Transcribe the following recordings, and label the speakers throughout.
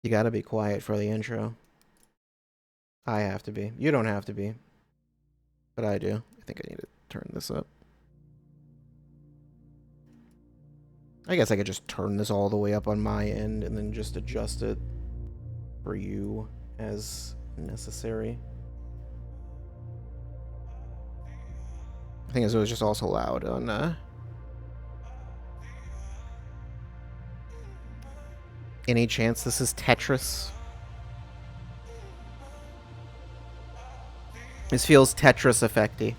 Speaker 1: You gotta be quiet for the intro. I have to be. You don't have to be. But I do. I think I need to turn this up. I guess I could just turn this all the way up on my end and then just adjust it for you as necessary. I think it was just also loud on any chance this is Tetris? This feels Tetris effecty.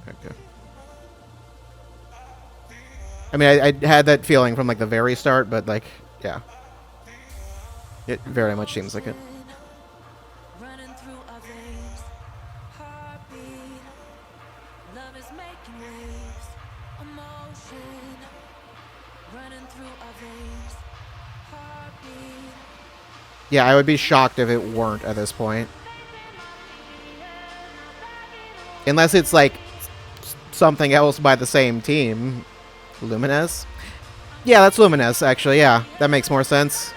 Speaker 1: Okay. I mean, I had that feeling from like the very start, but like, yeah. It very much seems like it. Yeah, I would be shocked if it weren't at this point. Unless it's like something else by the same team. Lumines? Yeah, that's Lumines, actually, yeah. That makes more sense.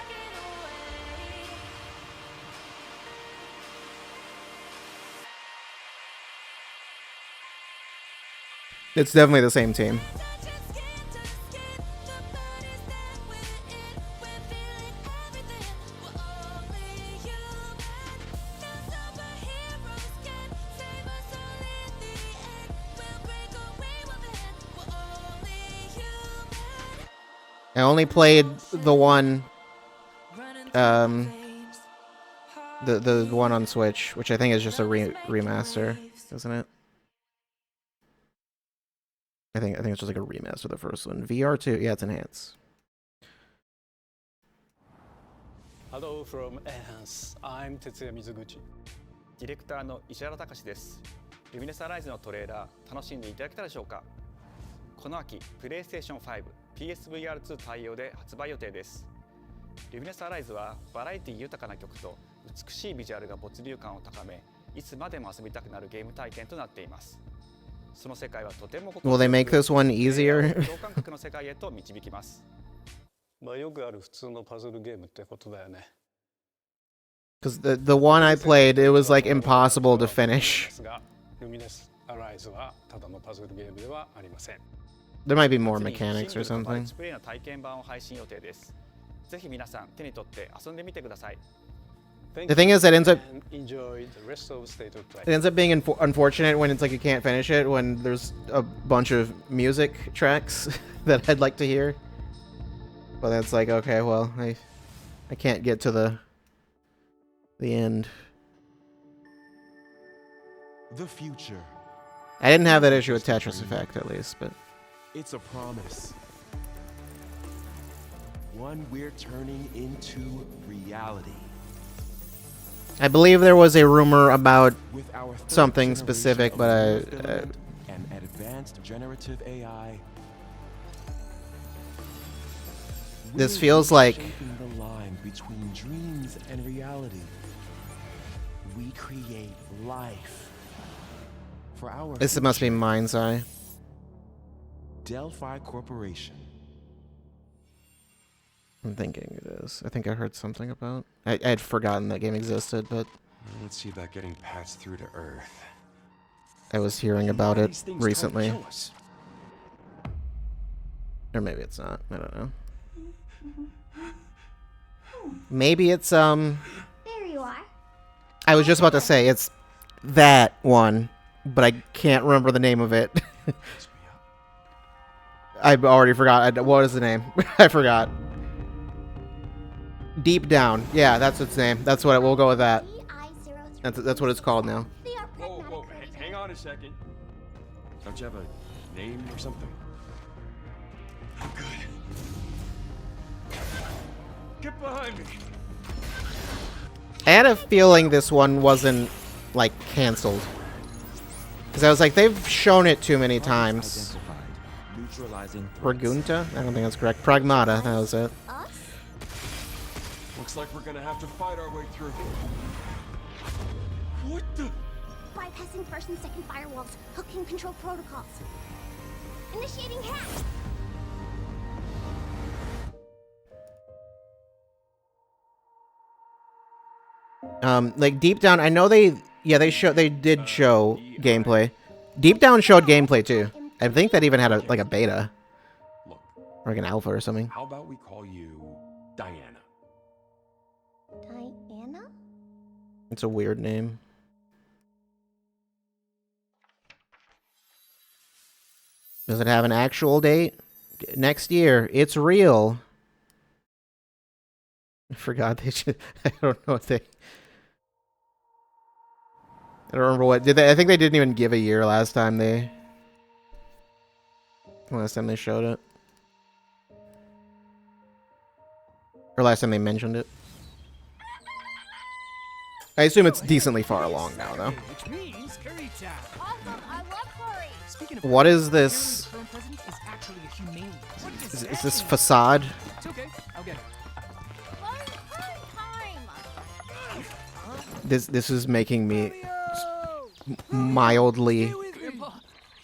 Speaker 1: It's definitely the same team. I only played the one, the one on Switch, which I think is just a remaster, isn't it? I think it's just like a remaster of the first one. VR2, yeah, it's enhanced.
Speaker 2: Hello from Enhance. I'm Tetsuya Mizuguchi. ディレクターの石原隆です。ルミネスアライズのトレーラー楽しんでいただけたでしょうか。この秋、PlayStation 5、PSVR2 対応で発売予定です。ルミネスアライズはバラエティ豊かな曲と美しいビジュアルが没入感を高め、いつまでも遊びたくなるゲーム体験となっています。その世界はとても心地よく、
Speaker 1: Will they make this one easier?
Speaker 2: 共感覚の世界へと導きます。まあよくある普通のパズルゲームってことだよね。
Speaker 1: Because the one I played, it was like impossible to finish. There might be more mechanics or something. The thing is, it ends up being unfortunate when it's like you can't finish it when there's a bunch of music tracks that I'd like to hear. But that's like, okay, well, I can't get to the end.
Speaker 3: The future.
Speaker 1: I didn't have that issue with Tetris Effect, at least, but
Speaker 3: it's a promise. One we're turning into reality.
Speaker 1: I believe there was a rumor about something specific, but
Speaker 3: and advanced generative AI.
Speaker 1: This feels like
Speaker 3: the line between dreams and reality. We create life for our
Speaker 1: this must be Mind's Eye.
Speaker 3: Delphi Corporation.
Speaker 1: I'm thinking it is. I think I heard something about. I had forgotten that game existed, but
Speaker 3: let's see about getting passed through to Earth.
Speaker 1: I was hearing about it recently. Or maybe it's not. I don't know. Maybe it's
Speaker 4: There you are.
Speaker 1: I was just about to say it's that one, but I can't remember the name of it. I already forgot. What is the name? I forgot. Deep Down. Yeah, that's its name. That's what we'll go with that. That's what it's called now.
Speaker 3: Whoa, hang on a second. Don't you have a name or something? I'm good. Get behind me.
Speaker 1: I had a feeling this one wasn't, like, cancelled. Because I was like, they've shown it too many times. Pregunta? I don't think that's correct. Pragmata, that was it.
Speaker 3: Looks like we're gonna have to fight our way through. What the?
Speaker 4: Bypassing first and second firewalls, hooking control protocols. Initiating hack.
Speaker 1: Like Deep Down, I know they did show gameplay. Deep Down showed gameplay too. I think that even had a beta
Speaker 3: Look,
Speaker 1: or like an alpha or something.
Speaker 3: how about we call you Diana?
Speaker 4: Diana?
Speaker 1: It's a weird name. Does it have an actual date? Next year. It's real. I forgot they should. I don't know what they. I don't remember what did they. I think they didn't even give a year last time they showed it, or last time they mentioned it. I assume it's decently far along now, though.
Speaker 5: Which means curry time.
Speaker 4: Awesome, I love curry.
Speaker 5: Speaking of
Speaker 1: What is this?
Speaker 5: current president is actually a humane. What does
Speaker 1: Is
Speaker 5: that
Speaker 1: this
Speaker 5: mean?
Speaker 1: facade?
Speaker 5: It's okay. I'll get it.
Speaker 4: Curry time.
Speaker 1: This is making me
Speaker 5: Romeo!
Speaker 1: mildly.
Speaker 5: Stay with me. Grandpa,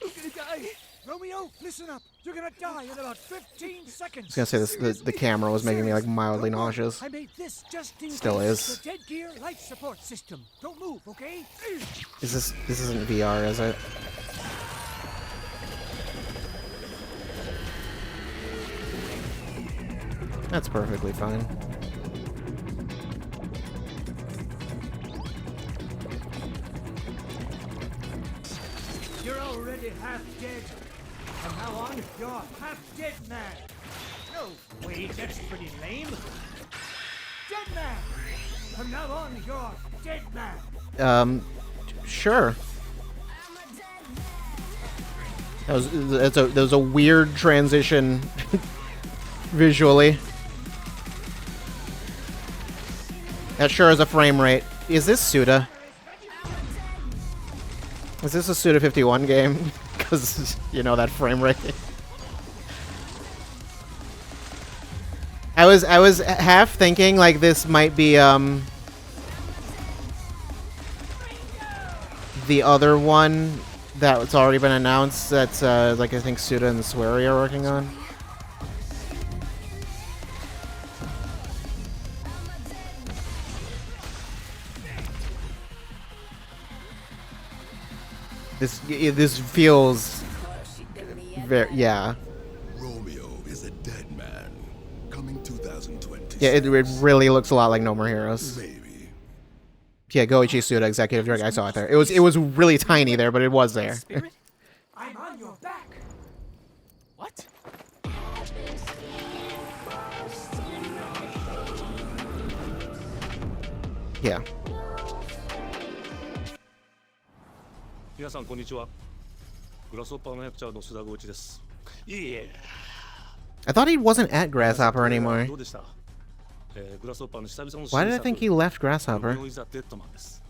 Speaker 5: you're gonna die. Romeo, listen up. You're gonna die in about 15 seconds.
Speaker 1: I was gonna say this. The camera was making me like mildly
Speaker 5: Don't worry.
Speaker 1: nauseous.
Speaker 5: I made this just in
Speaker 1: Still
Speaker 5: case.
Speaker 1: is.
Speaker 5: The dead gear life support system. Don't move, okay?
Speaker 1: This isn't VR, is it? That's perfectly fine.
Speaker 5: You're already half dead. From now on, you're half dead man. No, wait, that's pretty lame. Dead man. From now on, you're dead man.
Speaker 1: Sure. That was a weird transition visually. That sure is a frame rate. Is this Suda? Is this a Suda 51 game? Because, you know, that frame rate. I was half thinking like this might be the other one that's already been announced that's like I think Suda and Swery are working on. This feels very, yeah.
Speaker 6: Romeo is a dead man. Coming 2020.
Speaker 1: Yeah, it really looks a lot like No More Heroes.
Speaker 6: Maybe.
Speaker 1: Yeah, Goichi Suda, executive director. I saw it there. It was really tiny there, but it was there.
Speaker 5: Spirit, I'm on your back. What?
Speaker 1: Yeah.
Speaker 7: 皆さんこんにちは。グラスホッパーの役者の須田剛一です。いえいえ。
Speaker 1: I thought he wasn't at Grasshopper anymore.
Speaker 7: どうでした？グラスホッパーの久々の
Speaker 1: Why did I think he left Grasshopper?
Speaker 7: ロミオイザデッドマンです。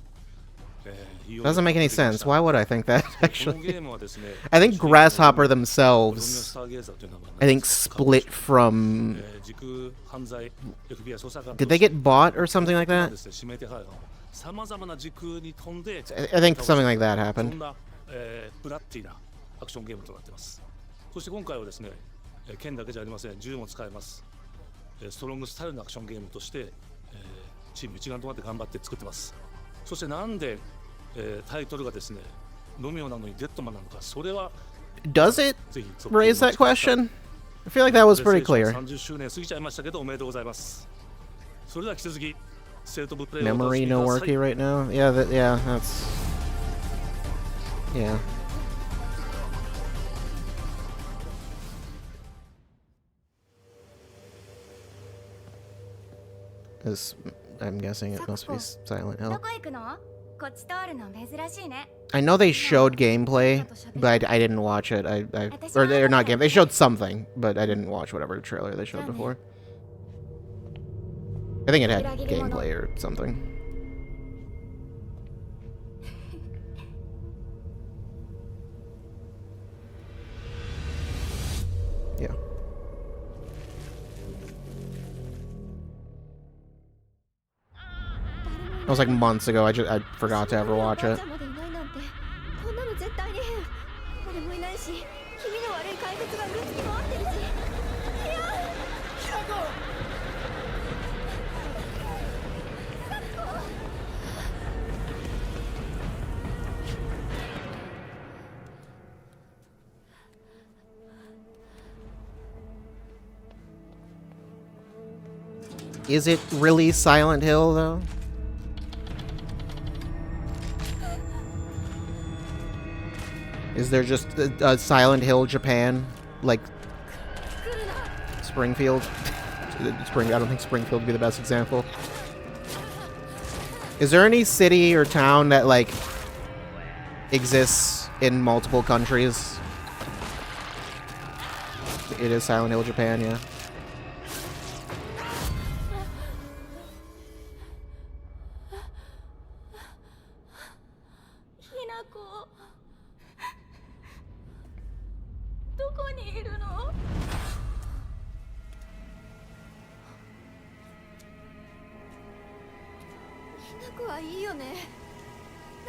Speaker 1: Doesn't make any sense. Why would I think that,
Speaker 7: このゲ
Speaker 1: actually?
Speaker 7: ームはですね
Speaker 1: I think Grasshopper
Speaker 7: ロミオ
Speaker 1: themselves,
Speaker 7: スターゲーザーという名前
Speaker 1: I think, split from...
Speaker 7: 時空犯罪 FBI 捜査官
Speaker 1: Did they get bought or something like that?
Speaker 7: ですね指名手配のさまざまな時空に飛んで
Speaker 1: I think something like that
Speaker 7: そ
Speaker 1: happened.
Speaker 7: んな、ブラッティなアクションゲームとなっています。そして今回はですね、剣だけじゃありません、銃も使えます。ストロングスタイルのアクションゲームとして、チーム一丸となって頑張って作ってます。そしてなんで、タイトルがですね、ロミオなのにデッドマンなのか、それは
Speaker 1: Does it
Speaker 7: ぜひ続報を
Speaker 1: raise that question? I feel like that was pretty clear.
Speaker 7: 30周年過ぎちゃいましたけどおめでとうございます。それでは引き続きステートオブプレイをお楽し
Speaker 1: Memory
Speaker 7: みくだ
Speaker 1: no
Speaker 7: さい。
Speaker 1: worky right now? Yeah, that's... Yeah. I'm guessing it must be Silent
Speaker 4: ど
Speaker 1: Hill.
Speaker 4: こ行くの？こっち通るの珍しいね。
Speaker 1: I know they showed gameplay, but I didn't watch it. Or they're not game. They showed something, but I didn't watch whatever trailer they showed before. I think it had gameplay or something. Yeah. That was like months ago. I forgot to ever watch it.
Speaker 4: まだいないなんてこんなの絶対に変。誰もいないし、気味の悪い怪物がうろつき回ってるし。いや。
Speaker 1: Is it really Silent Hill, though? Is there just a Silent Hill Japan? Like Springfield? I don't think Springfield would be the best example. Is there any city or town that, like, exists in multiple countries? It is Silent Hill Japan, yeah.
Speaker 4: Hinako. どこにいるの? ひなこはいいよね。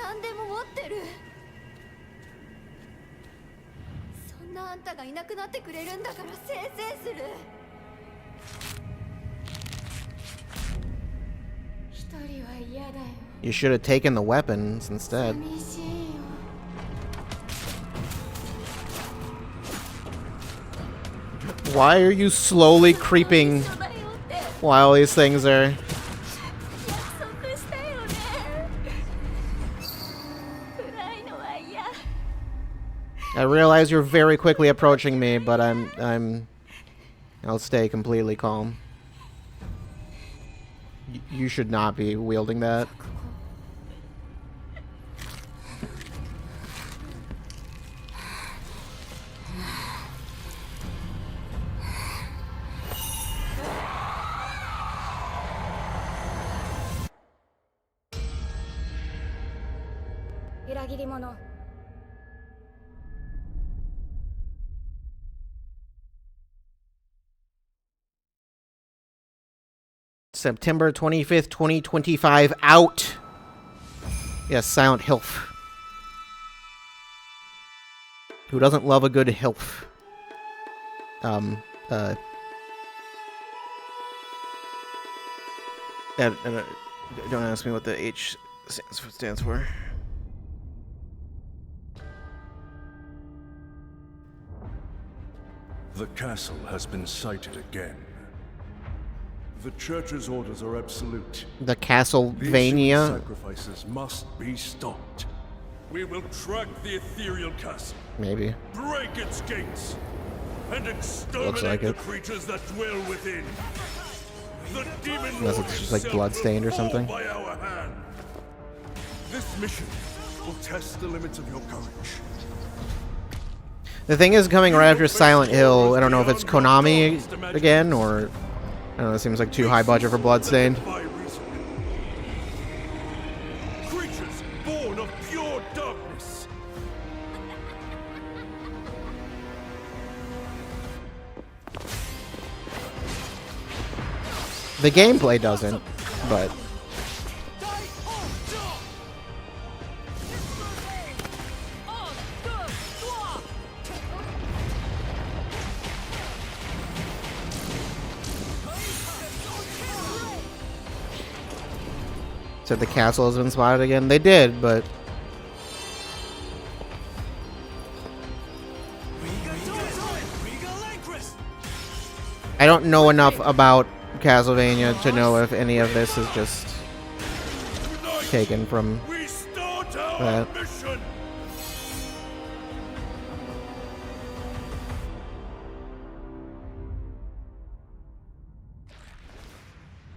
Speaker 4: 何でも持ってる。そんなあんたがいなくなってくれるんだからせいせいする。一人は嫌だよ。
Speaker 1: You should have taken the weapons instead.
Speaker 4: 寂しいよ。
Speaker 1: Why are you slowly creeping
Speaker 4: 一緒だよって
Speaker 1: while these things are...
Speaker 4: 約束したよね。暗いのは嫌。
Speaker 1: I realize you're very quickly approaching me, but I'll stay completely calm. You should not be wielding that. September 25th, 2025, out! Yes, Silent Hilf. Who doesn't love a good Hilf? Don't ask me what the H stands for.
Speaker 6: The castle has been sighted again. The church's orders are absolute.
Speaker 1: The
Speaker 6: These
Speaker 1: Castlevania?
Speaker 6: sacrifices must be stopped. We will track the ethereal castle,
Speaker 1: Maybe.
Speaker 6: break its gates, and
Speaker 1: Looks
Speaker 6: exterminate
Speaker 1: like
Speaker 6: the
Speaker 1: it.
Speaker 6: creatures that dwell within. The demon
Speaker 1: Unless
Speaker 6: lord
Speaker 1: it's just, like,
Speaker 6: himself
Speaker 1: bloodstained or
Speaker 6: will fall
Speaker 1: something.
Speaker 6: by our hand. This mission will test the limits of your courage.
Speaker 1: The thing is coming right after Silent Hill. I don't know if it's Konami again, or... I don't know, it seems like too high budget for Bloodstained.
Speaker 6: By reason. Creatures born of pure darkness.
Speaker 1: The gameplay doesn't, but... Said the castle has been spotted again. They did, but... I don't know enough about Castlevania to know if any of this is just taken from
Speaker 6: We start our
Speaker 1: that.
Speaker 6: mission.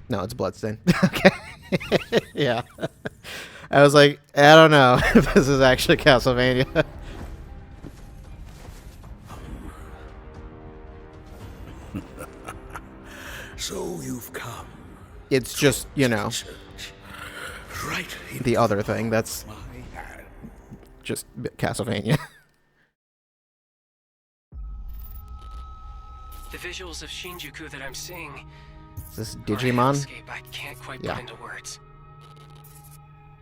Speaker 1: No, it's Bloodstained. Okay. Yeah. I was like, I don't know if this is actually Castlevania.
Speaker 6: So you've come.
Speaker 1: It's just, you know,
Speaker 6: Right in
Speaker 1: the other thing. That's
Speaker 6: my hand.
Speaker 1: just Castlevania.
Speaker 8: The visuals of Shinjuku that I'm seeing
Speaker 1: Is this
Speaker 8: are a
Speaker 1: Digimon?
Speaker 8: hellscape I can't quite
Speaker 1: Yeah.
Speaker 8: put into words.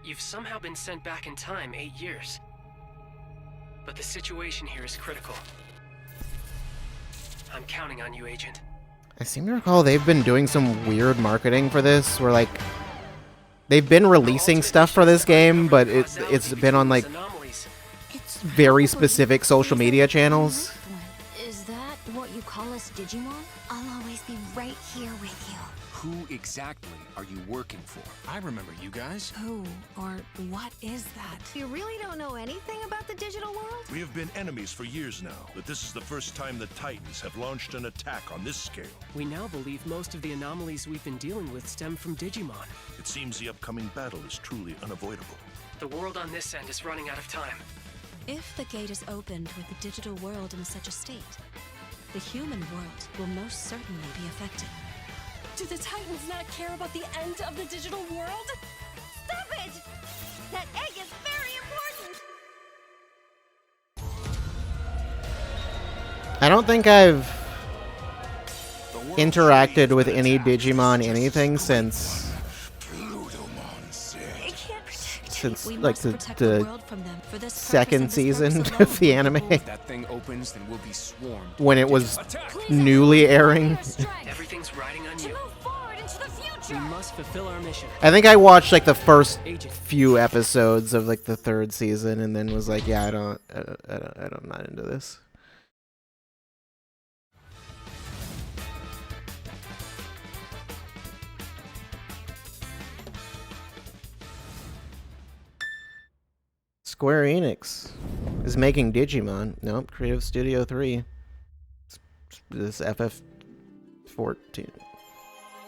Speaker 8: You've somehow been sent back in time 8 years. But the situation here is critical. I'm counting on you, Agent.
Speaker 1: I seem to recall they've been doing some weird marketing for this, where like they've been releasing stuff for this game, but it's been on like
Speaker 8: Anomalies.
Speaker 1: very specific social media channels.
Speaker 4: Is that what you call us Digimon? I'll always be right here with you.
Speaker 9: Who exactly are you working for? I remember you guys.
Speaker 4: Who or what is that? You really don't know anything about the digital world?
Speaker 6: We have been enemies for years now, but this is the first time the Titans have launched an attack on this scale.
Speaker 8: We now believe most of the anomalies we've been dealing with stem from Digimon.
Speaker 6: It seems the upcoming battle is truly unavoidable.
Speaker 8: The world on this end is running out of time.
Speaker 4: If the gate is opened with the digital world in such a state, the human world will most certainly be affected.
Speaker 10: Do the Titans not care about the end of the digital world?
Speaker 4: Stop it! That egg is very important!
Speaker 1: I don't think I've interacted with any Digimon anything since like the
Speaker 4: world from them. For this
Speaker 1: second
Speaker 4: purpose and this
Speaker 1: season
Speaker 4: purpose
Speaker 1: of the anime
Speaker 9: If that thing opens, then we'll be swarmed.
Speaker 1: when it was newly airing.
Speaker 8: Everything's riding on
Speaker 10: To
Speaker 8: you.
Speaker 10: move forward into the
Speaker 8: We
Speaker 10: future!
Speaker 8: must fulfill our mission.
Speaker 1: I think I watched like the first
Speaker 8: Agent.
Speaker 1: few episodes of like the third season and then was like, yeah, I'm not into this. Square Enix is making Digimon. Nope, Creative Studio 3. This FF14.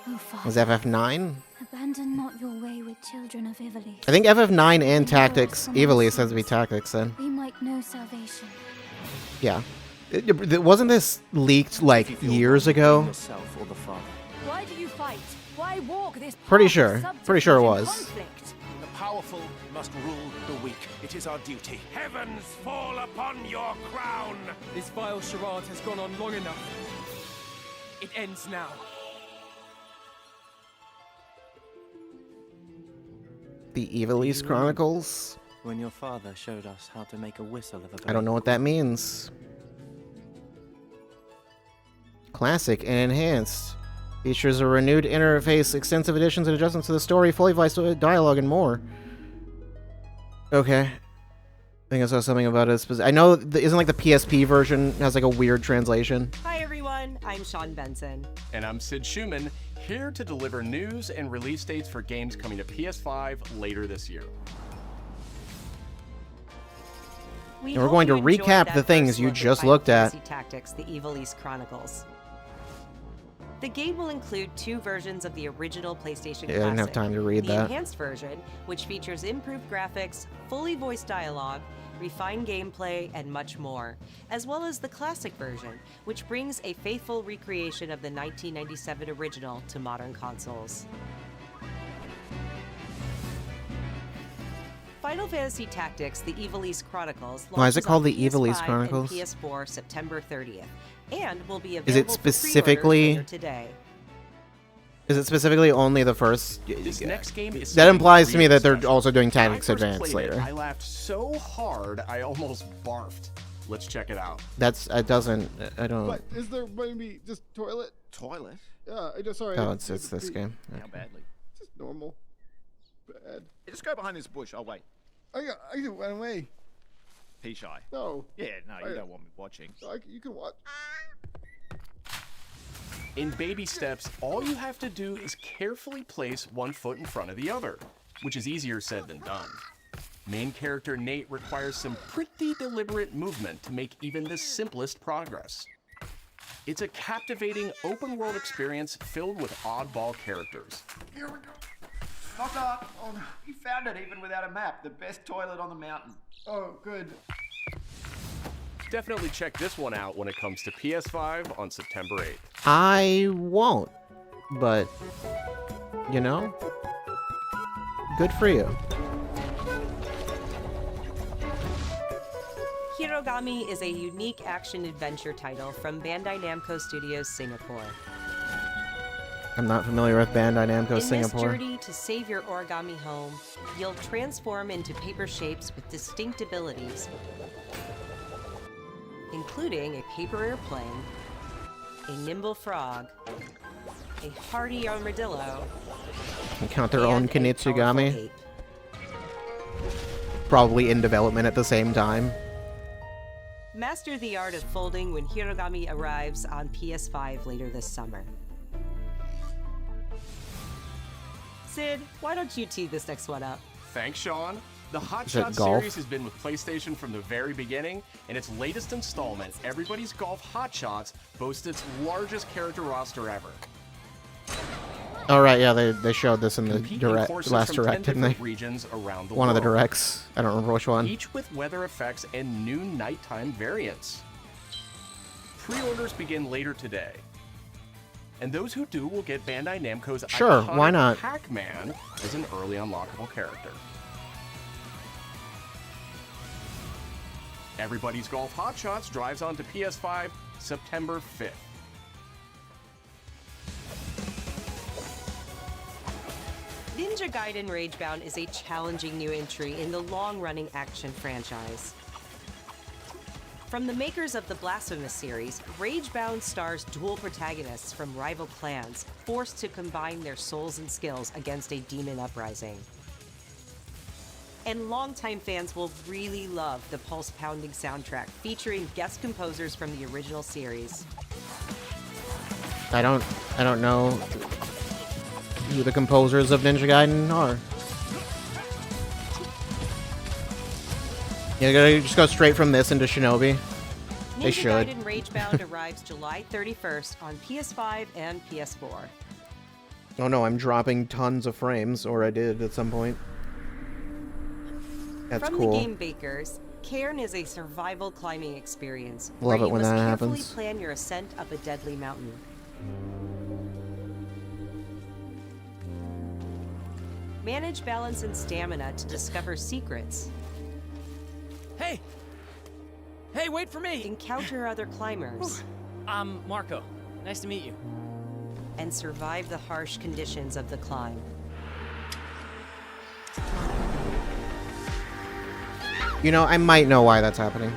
Speaker 4: Oh, Father,
Speaker 1: Was FF9?
Speaker 4: abandon not your way with children of Ivalice.
Speaker 1: I think FF9 and Tactics. Ivalice has to be Tactics then.
Speaker 4: We might know salvation.
Speaker 1: Yeah. Wasn't this leaked like years ago?
Speaker 5: Yourself or the Father.
Speaker 10: Why do you fight? Why walk this
Speaker 1: Pretty
Speaker 10: path of
Speaker 1: sure. Pretty sure it
Speaker 10: subterfuge and
Speaker 1: was.
Speaker 10: conflict?
Speaker 5: The powerful must rule the weak. It is our duty.
Speaker 3: Heavens fall upon your crown!
Speaker 11: This vile charade has gone on long enough. It ends now.
Speaker 1: The Ivalice Chronicles?
Speaker 11: When your father showed us how to make a whistle of a
Speaker 1: I don't know what that means. Classic and enhanced. Features a renewed interface, extensive additions and adjustments to the story, fully voiced dialogue, and more. Okay. I think I saw something about it. I know, isn't like the PSP version has like a weird translation?
Speaker 12: Hi everyone, I'm Sean Benson.
Speaker 13: And I'm Sid Schumann, here to deliver news and release dates for games coming to PS5 later this year.
Speaker 1: And we're going to recap the things you just looked at.
Speaker 12: Final Fantasy Tactics: The Ivalice Chronicles. The game will include 2 versions of the original PlayStation
Speaker 1: Yeah, I didn't have time to read
Speaker 12: the
Speaker 1: that.
Speaker 12: enhanced version, which features improved graphics, fully voiced dialogue, refined gameplay, and much more, as well as the classic version, which brings a faithful recreation of the 1997 original to modern consoles. Final Fantasy Tactics: The Ivalice Chronicles
Speaker 1: Why is it
Speaker 12: launches
Speaker 1: called
Speaker 12: on
Speaker 1: The Ivalice
Speaker 12: PS5
Speaker 1: Chronicles?
Speaker 12: and PS4 September 30th, and will be available
Speaker 1: Is it
Speaker 12: for pre-orders
Speaker 1: specifically-
Speaker 12: later today.
Speaker 1: Is it specifically only the first?
Speaker 13: This next game is
Speaker 1: That implies to me
Speaker 13: really
Speaker 1: that they're
Speaker 13: special.
Speaker 1: also doing
Speaker 13: When I
Speaker 1: Tactics
Speaker 13: first
Speaker 1: Advance
Speaker 13: played it,
Speaker 1: later.
Speaker 13: I laughed so hard I almost barfed. Let's check it out.
Speaker 1: That's, it doesn't, I don't.
Speaker 14: But is there maybe just toilet?
Speaker 3: Toilet?
Speaker 14: Yeah, I just sorry.
Speaker 1: Oh, it's this game.
Speaker 3: How
Speaker 1: Okay.
Speaker 3: badly?
Speaker 14: Just normal. Bad.
Speaker 3: Hey, just go behind this bush. I'll wait.
Speaker 14: I can run away.
Speaker 3: Pea shy.
Speaker 14: No.
Speaker 3: Yeah, no, you don't want me watching.
Speaker 14: You can watch.
Speaker 13: In baby steps, all you have to do is carefully place one foot in front of the other, which is easier said than done. Main character Nate requires some pretty deliberate movement to make even the simplest progress. It's a captivating open-world experience filled with oddball characters.
Speaker 3: Here we go. Not that. Oh, no. You found it even without a map. The best toilet on the mountain.
Speaker 14: Oh, good.
Speaker 13: Definitely check this one out when it comes to PS5 on September 8th.
Speaker 1: I won't, but, you know, good for you.
Speaker 12: Hirogami is a unique action-adventure title from Bandai Namco Studios Singapore.
Speaker 1: I'm not familiar with Bandai Namco
Speaker 12: In
Speaker 1: Singapore.
Speaker 12: this journey to save your origami home, you'll transform into paper shapes with distinct abilities, including a paper airplane, a nimble frog, a hardy armadillo,
Speaker 1: Can count their own
Speaker 12: and a powerful
Speaker 1: Kinitsugami.
Speaker 12: ape.
Speaker 1: Probably in development at the same time.
Speaker 12: Master the art of folding when Hirogami arrives on PS5 later this summer. Sid, why don't you tee this next one up?
Speaker 13: Thanks, Sean. The Hot
Speaker 1: Is it
Speaker 13: Shots
Speaker 1: golf?
Speaker 13: series has been with PlayStation from the very beginning, and its latest installment, Everybody's Golf Hot Shots, boasts its largest character roster ever.
Speaker 1: Oh right, yeah, they showed this in the direct
Speaker 13: Courses
Speaker 1: last
Speaker 13: from 10
Speaker 1: direct, didn't they?
Speaker 13: different regions around the
Speaker 1: One of the
Speaker 13: world.
Speaker 1: directs. I don't remember which one.
Speaker 13: Each with weather effects and new nighttime variants. Pre-orders begin later today. And those who do will get Bandai Namco's
Speaker 1: Sure,
Speaker 13: iconic
Speaker 1: why not?
Speaker 13: Pac-Man as an early unlockable character. Everybody's Golf Hot Shots drives onto PS5 September 5th.
Speaker 12: Ninja Gaiden Ragebound is a challenging new entry in the long-running action franchise. From the makers of the Blasphemous series, Ragebound stars dual protagonists from rival clans, forced to combine their souls and skills against a demon uprising. And longtime fans will really love the pulse-pounding soundtrack featuring guest composers from the original series.
Speaker 1: I don't know who the composers of Ninja Gaiden are. You gotta just go straight from this into Shinobi. They
Speaker 12: Ninja
Speaker 1: should.
Speaker 12: Gaiden Ragebound arrives July 31st on PS5 and PS4.
Speaker 1: Oh no, I'm dropping tons of frames, or I did at some point. That's
Speaker 12: From
Speaker 1: cool.
Speaker 12: the game bakers, Cairn is a survival climbing experience.
Speaker 1: Love
Speaker 12: where
Speaker 1: it
Speaker 12: you
Speaker 1: when
Speaker 12: must
Speaker 1: that
Speaker 12: carefully
Speaker 1: happens.
Speaker 12: plan your ascent up a deadly mountain. Manage balance and stamina to discover secrets.
Speaker 11: Hey! Hey, wait for me!
Speaker 12: Encounter other climbers.
Speaker 11: I'm Marco. Nice to meet you.
Speaker 12: And survive the harsh conditions of the climb.
Speaker 1: You know, I might know why that's happening.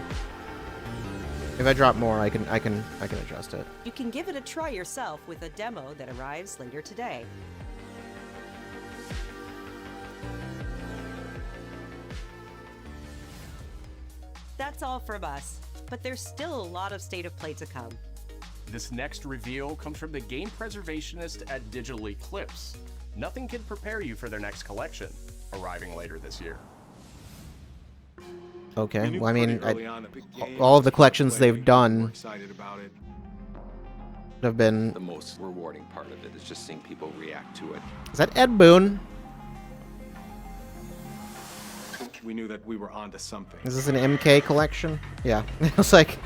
Speaker 1: If I drop more, I can adjust it.
Speaker 12: You can give it a try yourself with a demo that arrives later today. That's all from us, but there's still a lot of State of Play to come.
Speaker 13: This next reveal comes from the game preservationist at Digital Eclipse. Nothing can prepare you for their next collection, arriving later this year.
Speaker 1: Okay, well, I mean, all of the collections they've done have been...
Speaker 15: The most rewarding part of it is just seeing people react to it.
Speaker 1: Is that Ed Boon?
Speaker 16: We knew that we were onto something.
Speaker 1: Is this an MK collection? Yeah. It's like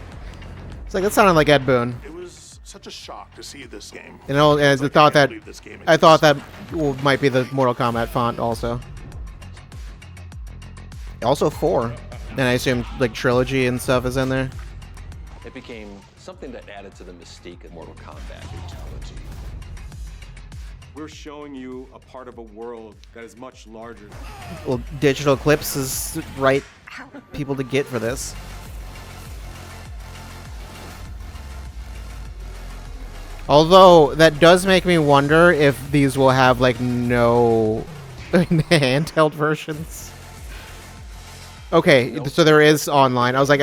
Speaker 1: that sounded like Ed Boon.
Speaker 17: It was such a shock to see this game.
Speaker 1: You know, and
Speaker 17: It's
Speaker 1: I
Speaker 17: like,
Speaker 1: thought
Speaker 17: can't
Speaker 1: that
Speaker 17: believe this game
Speaker 1: I thought
Speaker 17: exists.
Speaker 1: that might be the Mortal Kombat font also. Also 4, and I assume like trilogy and stuff is in there.
Speaker 15: It became something that added to the mystique of Mortal Kombat Fatality.
Speaker 16: We're showing you a part of a world that is much larger.
Speaker 1: Well, Digital Eclipse is the right people to get for this. Although that does make me wonder if these will have like no handheld versions. Okay, so there is online. I was like,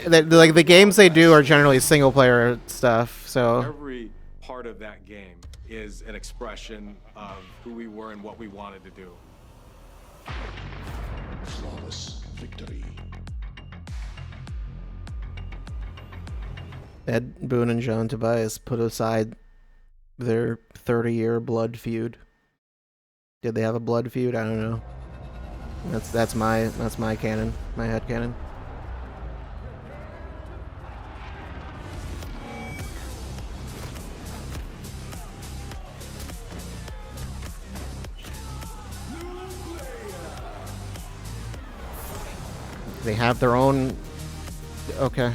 Speaker 1: the games they do are generally single player stuff. So
Speaker 16: Every part of that game is an expression of who we were and what we wanted to do.
Speaker 17: Flawless victory.
Speaker 1: Ed Boon and John Tobias put aside their 30-year blood feud. Did they have a blood feud? I don't know. That's my canon, my head canon. They have their own. Okay.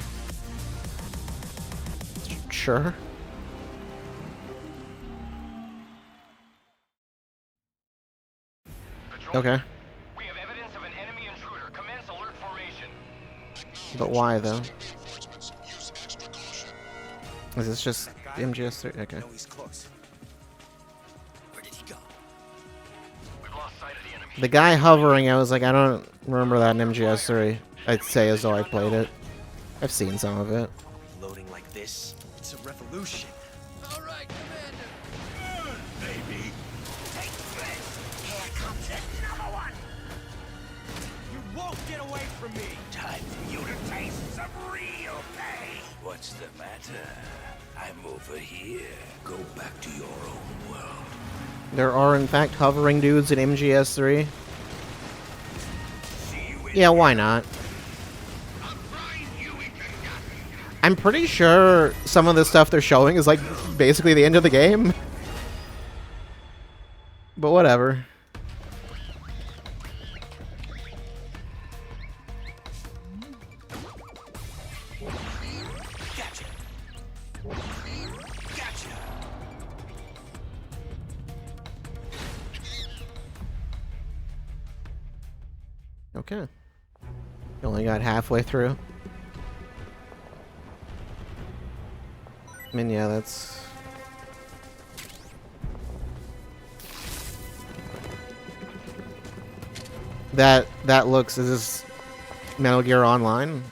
Speaker 1: Sure. Okay.
Speaker 18: We have evidence of an enemy intruder. Commence alert formation.
Speaker 1: But why though? Is this just MGS3? Okay. The guy hovering, I was like, I don't remember that in MGS3. I'd say as though I played it. I've seen some of it.
Speaker 19: Loading like this, it's a revolution. All right, Commander. Baby. Take this. Here comes another one.
Speaker 5: You won't get away from me.
Speaker 19: Time for you to taste some real pain. What's the matter? I'm over here. Go back to your own world.
Speaker 1: There are in fact hovering dudes in MGS3. Yeah, why not? I'm pretty sure some of the stuff they're showing is like basically the end of the game. But whatever.
Speaker 19: Gotcha. Gotcha.
Speaker 1: Okay. You only got halfway through. I mean, yeah, that's... That looks... Is this Metal Gear Online?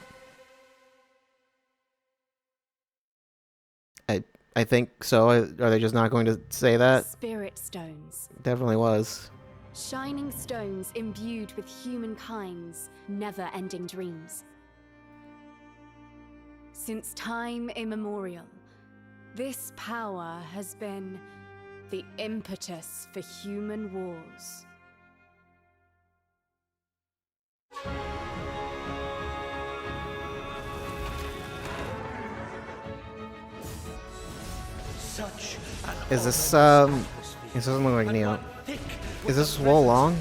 Speaker 1: I think so. Are they just not going to say that?
Speaker 10: Spirit stones.
Speaker 1: Definitely was.
Speaker 10: Shining stones imbued with humankind's never-ending dreams. Since time immemorial, this power has been the impetus for human wars.
Speaker 1: Is this doesn't look like Neo. Is this Wo Long?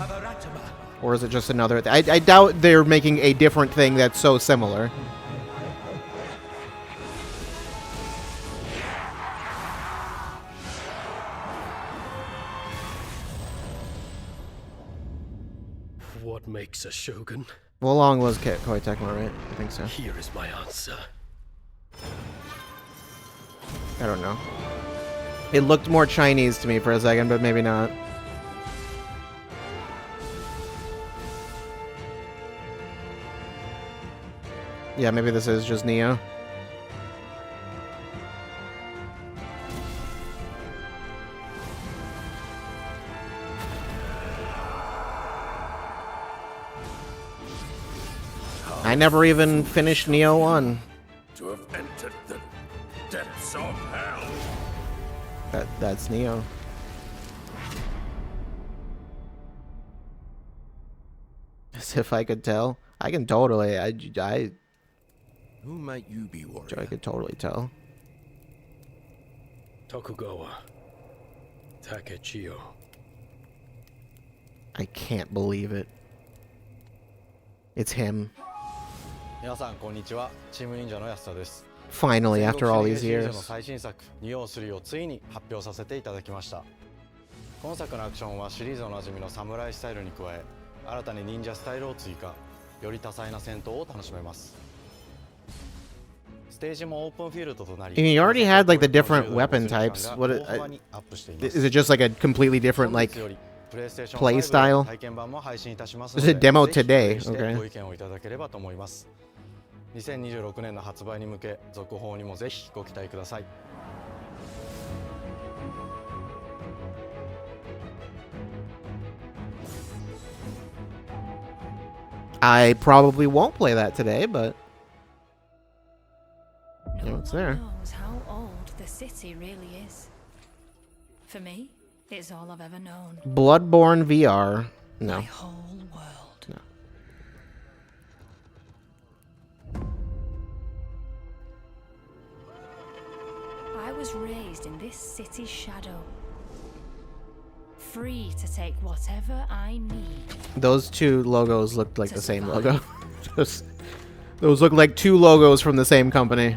Speaker 1: Or is it just another I doubt they're making a different thing that's so similar.
Speaker 20: What makes a shogun?
Speaker 1: Wo Long was Koei Tecmo, right? I think so.
Speaker 20: Here is my answer.
Speaker 1: I don't know. It looked more Chinese to me for a second, but maybe not. Yeah, maybe this is just Neo. I never even finished Neo 1.
Speaker 6: To have entered the depths of hell.
Speaker 1: That's Neo. As if I could tell. I can totally.
Speaker 20: Who might you be, warrior?
Speaker 1: I could totally tell.
Speaker 20: Tokugawa Takechiyo.
Speaker 1: I can't believe it. It's him.
Speaker 21: 皆さんこんにちは。チーム忍者の安田です。
Speaker 1: Finally, after all these
Speaker 21: 戦国シリーズ
Speaker 1: years.
Speaker 21: の最新作ニオ3をついに発表させていただきました。今作のアクションはシリーズおなじみのサムライスタイルに加え、新たに忍者スタイルを追加、より多彩な戦闘を楽しめます。ステージもオープンフィールドとなり、
Speaker 1: I mean, you already had like the different weapon types. What is it? Just like a completely different like play style? There's a demo today. Okay.
Speaker 21: ご意見をいただければと思います。2026年の発売に向け、続報にもぜひご期待ください。
Speaker 1: I probably won't play that today, but you know, it's there.
Speaker 22: Knows how old the city really is. For me, it's all I've ever known.
Speaker 1: Bloodborne VR. No.
Speaker 22: My whole world.
Speaker 1: No.
Speaker 22: I was raised in this city's shadow. Free to take whatever I need.
Speaker 1: Those two logos looked like the same logo. Those look like two logos from the same company.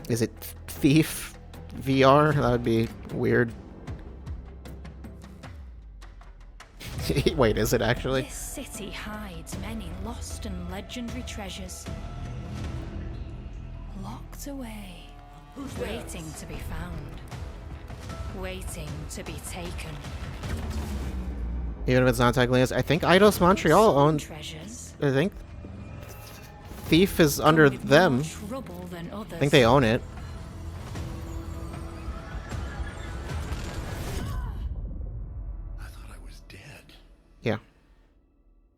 Speaker 1: Is it Thief VR? That would be weird. Wait, is it actually?
Speaker 22: This city hides many lost and legendary treasures. Locked away. Waiting to be found. Waiting to be taken.
Speaker 1: Even if it's not technically his. I think Eidos Montreal owns.
Speaker 22: Treasures.
Speaker 1: I think Thief is under them.
Speaker 22: Trouble than others.
Speaker 1: I think they own it.
Speaker 17: I thought I was dead.
Speaker 1: Yeah.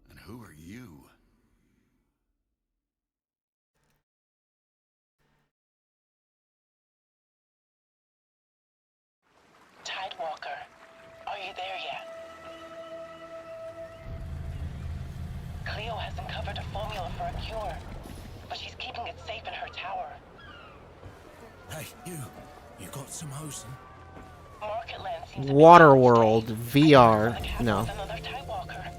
Speaker 17: And who are you?
Speaker 2: Tidewalker, are you there yet? Cleo has uncovered a formula for a cure, but she's keeping it safe in her tower.
Speaker 20: Hey, you got some hosing?
Speaker 2: Marketland seems
Speaker 1: Waterworld VR. No.
Speaker 2: another Tidewalker.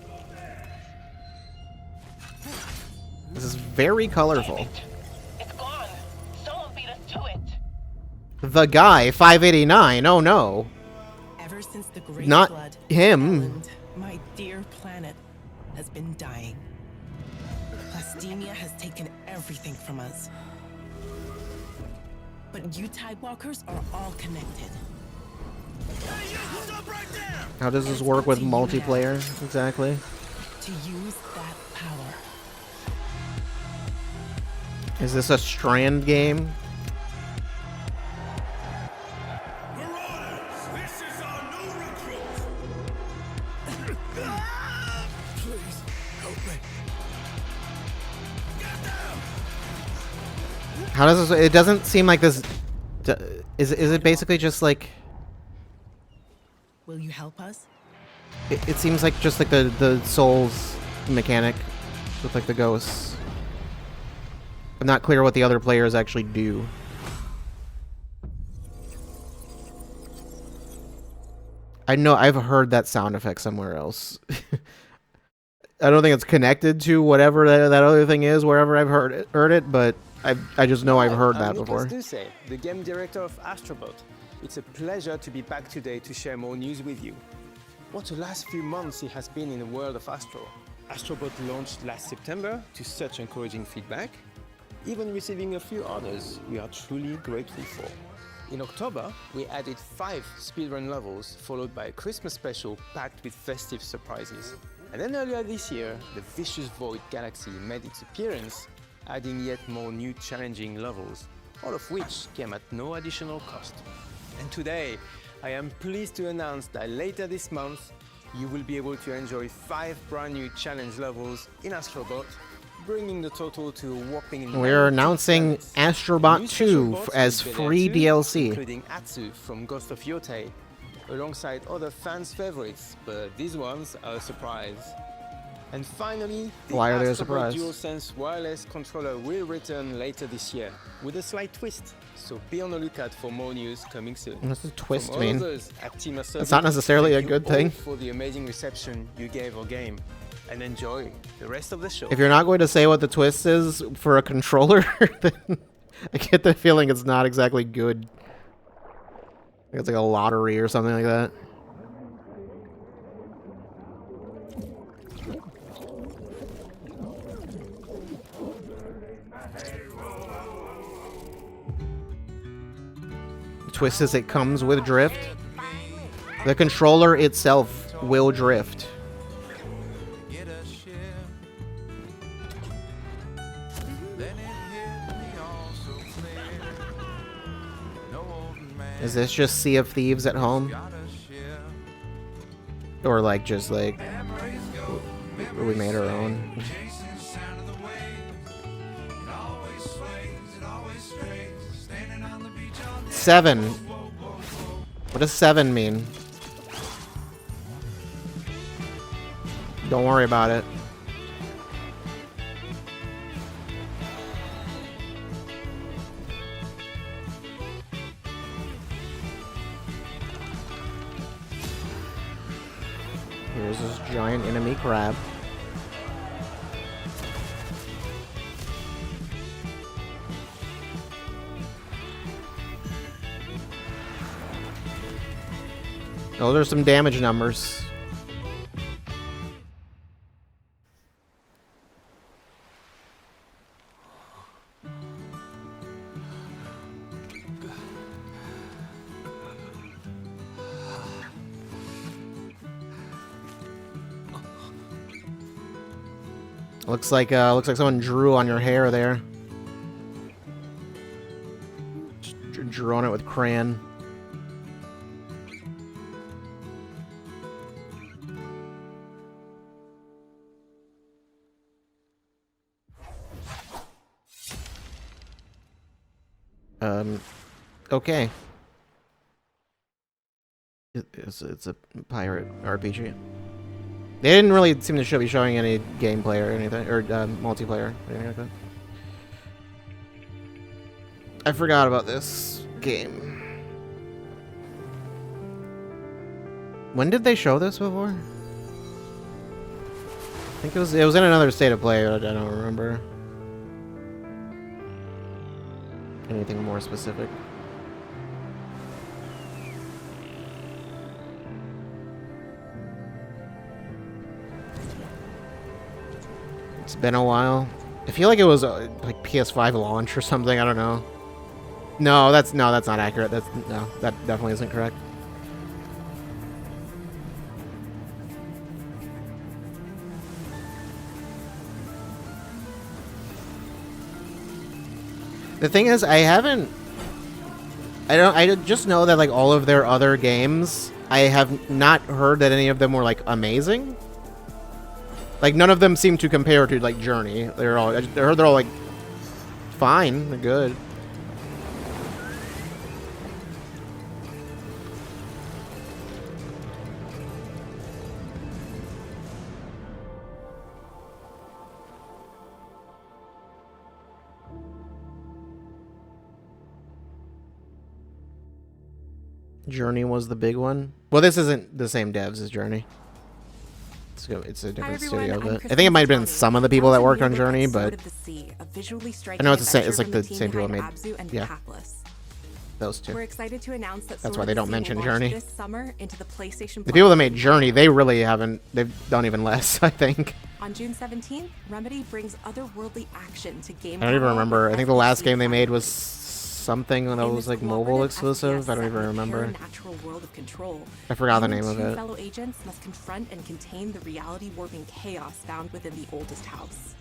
Speaker 1: This is very colorful.
Speaker 2: It's gone. Someone beat us to it.
Speaker 1: The guy, 589. Oh no.
Speaker 7: Ever since the Great
Speaker 1: Not
Speaker 7: Flood,
Speaker 1: him.
Speaker 7: Island, my dear planet, has been dying. Plastemia has taken everything from us. But you Tidewalkers are all connected.
Speaker 1: How does this work with multiplayer exactly?
Speaker 7: To use that power.
Speaker 1: Is this a Strand game?
Speaker 20: Please, help me.
Speaker 1: How does this? It doesn't seem like this. Is it basically just like?
Speaker 7: Will you help us?
Speaker 1: It seems like just like the Souls mechanic with like the ghosts. I'm not clear what the other players actually do. I know I've heard that sound effect somewhere else. I don't think it's connected to whatever that other thing is, wherever I've heard it, but I just know I've heard that before.
Speaker 23: Duse, the game director of Astrobot. It's a pleasure to be back today to share more news with you. What the last few months it has been in the world of Astro. Astrobot launched last September to such encouraging feedback, even receiving a few honors we are truly grateful for. In October, we added 5 speedrun levels, followed by a Christmas special packed with festive surprises. And then earlier this year, the Vicious Void Galaxy made its appearance, adding yet more new challenging levels, all of which came at no additional cost. And today, I am pleased to announce that later this month, you will be able to enjoy 5 brand new challenge levels in Astrobot, bringing the total to a whopping.
Speaker 1: We're announcing Astrobot 2 as free DLC.
Speaker 23: Including Atsu from Ghost of Yotei, alongside other fans' favorites, but these ones are a surprise. And finally, the
Speaker 1: Why are they a
Speaker 23: Astrobot
Speaker 1: surprise?
Speaker 23: DualSense wireless controller will return later this year, with a slight twist. So be on the lookout for more news coming soon.
Speaker 1: What does twist
Speaker 23: From all
Speaker 1: mean?
Speaker 23: of us at Team Acerbic,
Speaker 1: It's not necessarily a
Speaker 23: thank you
Speaker 1: good thing.
Speaker 23: all for the amazing reception you gave our game, and enjoy the rest of the show.
Speaker 1: If you're not going to say what the twist is for a controller, then I get the feeling it's not exactly good. I think it's like a lottery or something like that. The twist is it comes with drift. The controller itself will drift. Is this just Sea of Thieves at home? Or like just like we made our own? 7. What does 7 mean? Don't worry about it. Here's this giant enemy crab. Those are some damage numbers. Looks like someone drew on your hair there. Drew on it with crayon. Okay. It's a pirate RPG. They didn't really seem to be showing any gameplay or anything, or multiplayer or anything like that. I forgot about this game. When did they show this before? I think it was in another State of Play, but I don't remember anything more specific. It's been a while. I feel like it was like PS5 launch or something. I don't know. No, that's not accurate. That definitely isn't correct. The thing is, I just know that like all of their other games, I have not heard that any of them were like amazing. Like none of them seem to compare to like Journey. I heard they're all like fine, they're good. Journey was the big one. Well, this isn't the same devs as Journey. It's a different studio, but I think it might have been some of the people that worked on Journey, but I know it's the same. It's like the same people that made, yeah, those two.
Speaker 4: We're excited to announce that
Speaker 1: that's why they don't mention Journey.
Speaker 4: This summer into the PlayStation
Speaker 1: the people that made Journey, they really haven't. They've done even less, I think.
Speaker 4: On June 17th, Remedy brings otherworldly action to game.
Speaker 1: I don't even remember. I think the last game they made was something that was like mobile exclusive. I don't even remember. I forgot the name of it.
Speaker 4: Fellow agents must confront and contain the reality-warping chaos found within the oldest house.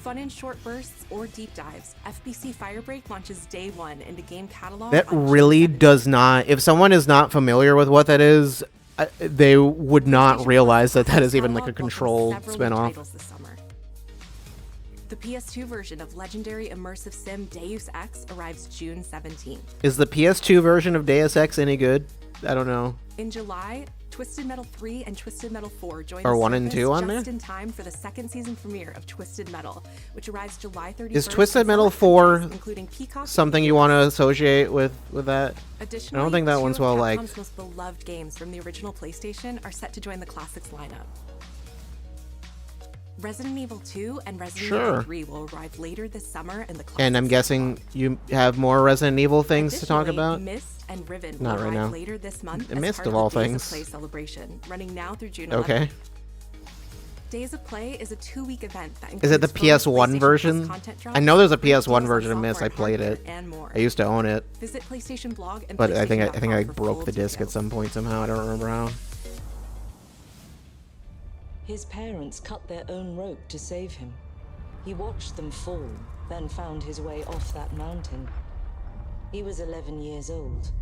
Speaker 4: Fun in short bursts or deep dives, FBC Firebreak launches day 1 into game catalog.
Speaker 1: That really does not. If someone is not familiar with what that is, they would not realize that that is even like a Control spinoff.
Speaker 4: The PS2 version of legendary immersive sim Deus Ex arrives June 17th.
Speaker 1: Is the PS2 version of Deus Ex any good? I don't know.
Speaker 4: In July, Twisted Metal 3 and Twisted Metal 4 join
Speaker 1: Are
Speaker 4: the
Speaker 1: 1 and 2 on
Speaker 4: just
Speaker 1: there?
Speaker 4: in time for the second season premiere of Twisted Metal, which arrives July 31st.
Speaker 1: Is Twisted Metal 4
Speaker 4: including Peacock
Speaker 1: something you want to associate with that?
Speaker 4: Additionally,
Speaker 1: I don't think that one's well
Speaker 4: Capcom's
Speaker 1: liked.
Speaker 4: most beloved games from the original PlayStation are set to join the Classics lineup. Resident Evil 2 and Resident Evil 3 will arrive later this summer in the Classics.
Speaker 1: And I'm guessing you have more Resident Evil things to talk about?
Speaker 4: Myst and Riven will
Speaker 1: Not right
Speaker 4: arrive
Speaker 1: now.
Speaker 4: later this month as
Speaker 1: Myst
Speaker 4: part
Speaker 1: of all
Speaker 4: the Days
Speaker 1: things.
Speaker 4: of Play celebration, running now through June 11th.
Speaker 1: Okay.
Speaker 4: Days of Play is a 2-week event that
Speaker 1: Is it the
Speaker 4: includes bonus
Speaker 1: PS1
Speaker 4: PlayStation
Speaker 1: version?
Speaker 4: Plus content drops,
Speaker 1: I know there's a
Speaker 4: details
Speaker 1: PS1
Speaker 4: on
Speaker 1: version of Myst. I
Speaker 4: software,
Speaker 1: played it.
Speaker 4: hardware, and more.
Speaker 1: I used to own it.
Speaker 4: Visit PlayStation blog and
Speaker 1: But I think I
Speaker 4: PlayStation.com for
Speaker 1: broke
Speaker 4: full
Speaker 1: the disc at
Speaker 4: details.
Speaker 1: some point somehow. I don't remember how.
Speaker 8: His parents cut their own rope to save him. He watched them fall, then found his way off that mountain. He was 11 years old.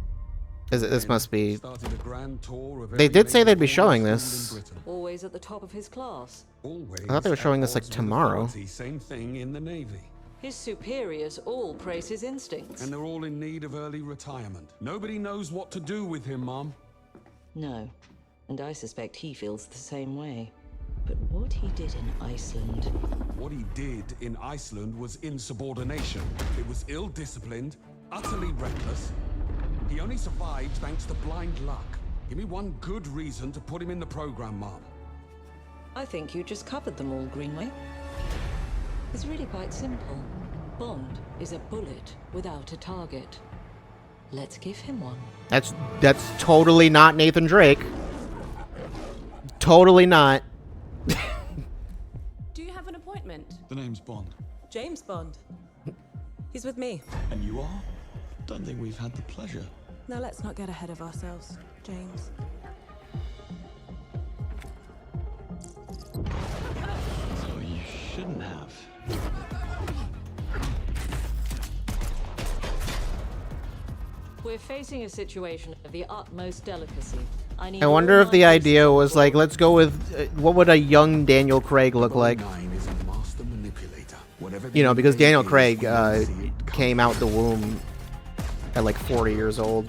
Speaker 1: This must be.
Speaker 17: Started a grand tour of
Speaker 1: They
Speaker 17: every
Speaker 1: did say
Speaker 17: major
Speaker 1: they'd be
Speaker 17: corner
Speaker 1: showing
Speaker 17: of
Speaker 1: this.
Speaker 17: Britain.
Speaker 8: Always at the top of his class.
Speaker 17: Always
Speaker 1: I thought they were showing
Speaker 17: at
Speaker 1: this like
Speaker 17: odds with
Speaker 1: tomorrow.
Speaker 17: authority, same thing in the Navy.
Speaker 8: His superiors all praise his instincts.
Speaker 17: And they're all in need of early retirement. Nobody knows what to do with him, Mom.
Speaker 8: No, and I suspect he feels the same way. But what he did in Iceland...
Speaker 17: What he did in Iceland was insubordination. It was ill-disciplined, utterly reckless. He only survived thanks to blind luck. Give me one good reason to put him in the program, Mom.
Speaker 8: I think you just covered them all, Greenway. It's really quite simple. Bond is a bullet without a target. Let's give him one.
Speaker 1: That's totally not Nathan Drake. Totally not.
Speaker 10: Do you have an appointment?
Speaker 17: The name's Bond.
Speaker 10: James Bond. He's with me.
Speaker 17: And you are? Don't think we've had the pleasure.
Speaker 10: Now let's not get ahead of ourselves, James.
Speaker 8: We're facing a situation of the utmost delicacy.
Speaker 1: I wonder if the idea was like, let's go with what would a young Daniel Craig look like? You know, because Daniel Craig came out the womb at like 40 years old.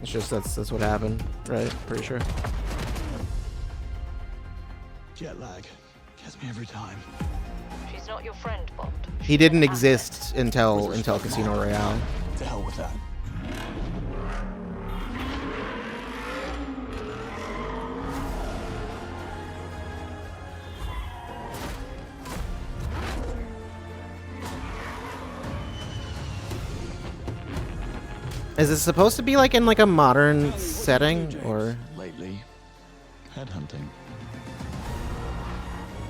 Speaker 1: It's just that's what happened, right? Pretty sure.
Speaker 3: Jet lag gets me every time.
Speaker 8: She's not your friend, Bond.
Speaker 1: He didn't exist until Casino Royale.
Speaker 3: To hell with that.
Speaker 1: Is it supposed to be like in like a modern setting, or?
Speaker 3: Lately, headhunting.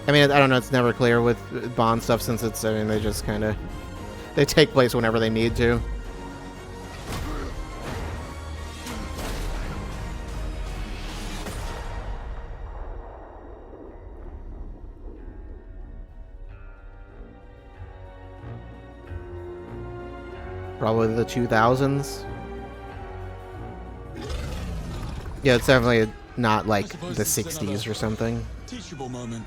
Speaker 1: I mean, I don't know. It's never clear with Bond stuff since it's. I mean, they just kind of they take place whenever they need to. Probably the 2000s. Yeah, it's definitely not like the 60s or something.
Speaker 3: Teachable moment.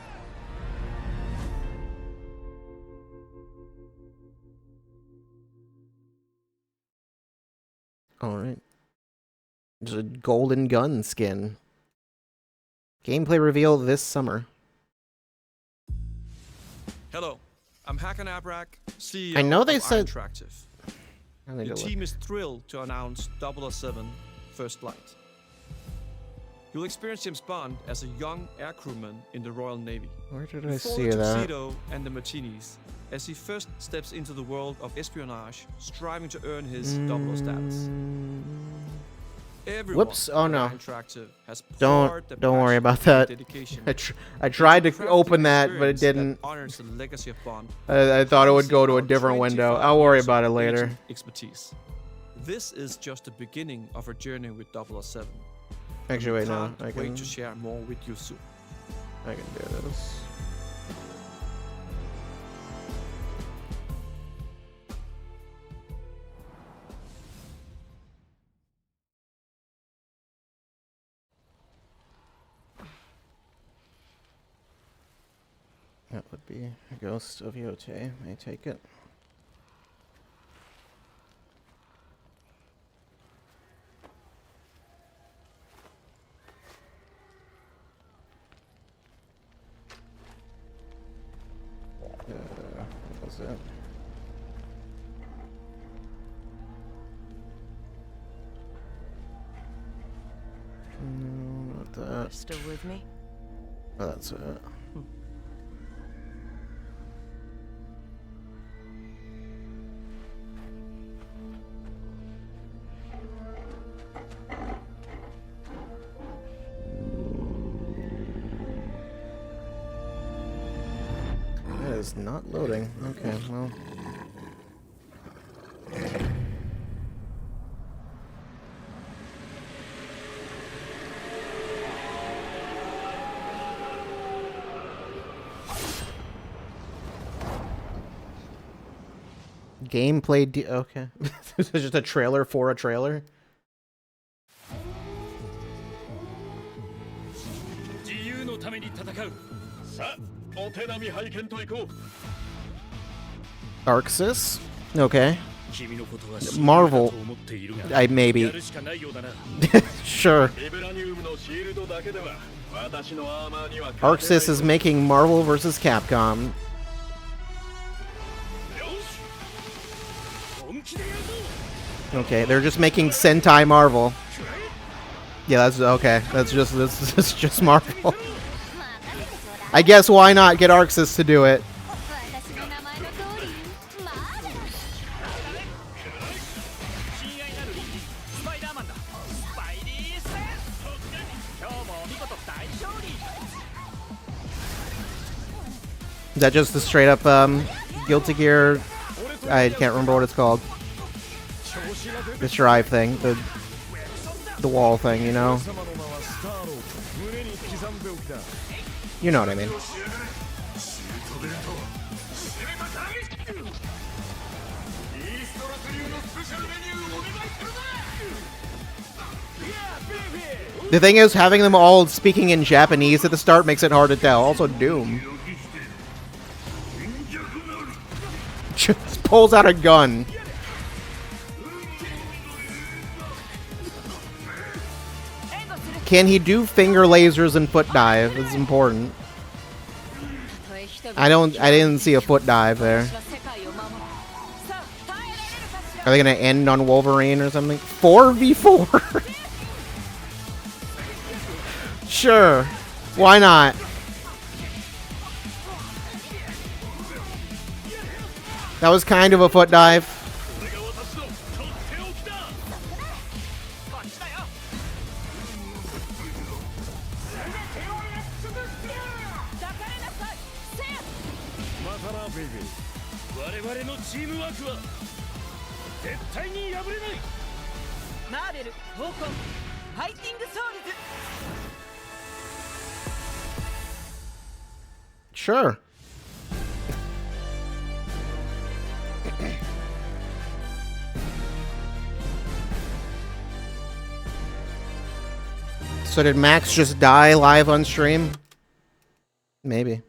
Speaker 1: Alright. There's a golden gun skin. Gameplay reveal this summer.
Speaker 9: Hello, I'm Hakan Abrak, CEO
Speaker 1: I know they
Speaker 9: of
Speaker 1: said
Speaker 9: Interactive.
Speaker 1: I need
Speaker 9: The
Speaker 1: to
Speaker 9: team is thrilled to announce 007 First Flight. You'll experience James Bond as a young air crewman in the Royal Navy.
Speaker 1: Where did I
Speaker 9: Before
Speaker 1: see
Speaker 9: the
Speaker 1: that?
Speaker 9: tuxedo and the martinis, as he first steps into the world of espionage, striving to earn his 00 status. Everyone
Speaker 1: Whoops! Oh
Speaker 9: at
Speaker 1: no!
Speaker 9: Interactive has poured their
Speaker 1: Don't worry
Speaker 9: passion
Speaker 1: about
Speaker 9: and
Speaker 1: that.
Speaker 9: dedication
Speaker 1: I tried to
Speaker 9: into crafting
Speaker 1: open
Speaker 9: an
Speaker 1: that, but it
Speaker 9: experience that
Speaker 1: didn't.
Speaker 9: honors the legacy of Bond.
Speaker 1: I thought it would go to a different
Speaker 9: 25
Speaker 1: window. I'll worry
Speaker 9: years
Speaker 1: about it
Speaker 9: of
Speaker 1: later.
Speaker 9: agent Expertise. This is just the beginning of our journey with 007.
Speaker 1: Actually, wait, no.
Speaker 9: Can't wait to share more with you soon.
Speaker 1: I can do this. That would be a Ghost of Yote. May take it. What was that? No, not that.
Speaker 8: Still with me?
Speaker 1: Oh, that's it. That is not loading. Okay, well. Gameplay okay. This is just a trailer for a trailer. Arxis? Okay. Marvel. Maybe. Sure. Arxis is making Marvel vs. Capcom. Okay, they're just making Sentai Marvel. Yeah, that's okay. That's just Marvel. I guess why not get Arxis to do it? Is that just the straight up Guilty Gear? I can't remember what it's called. The Strive thing, the wall thing, you know? You know what I mean. The thing is, having them all speaking in Japanese at the start makes it hard to tell. Also, Doom just pulls out a gun. Can he do finger lasers and foot dive? This is important. I didn't see a foot dive there. Are they gonna end on Wolverine or something? 4v4? Sure. Why not? That was kind of a foot dive. Sure. So did Max just die live on stream? Maybe.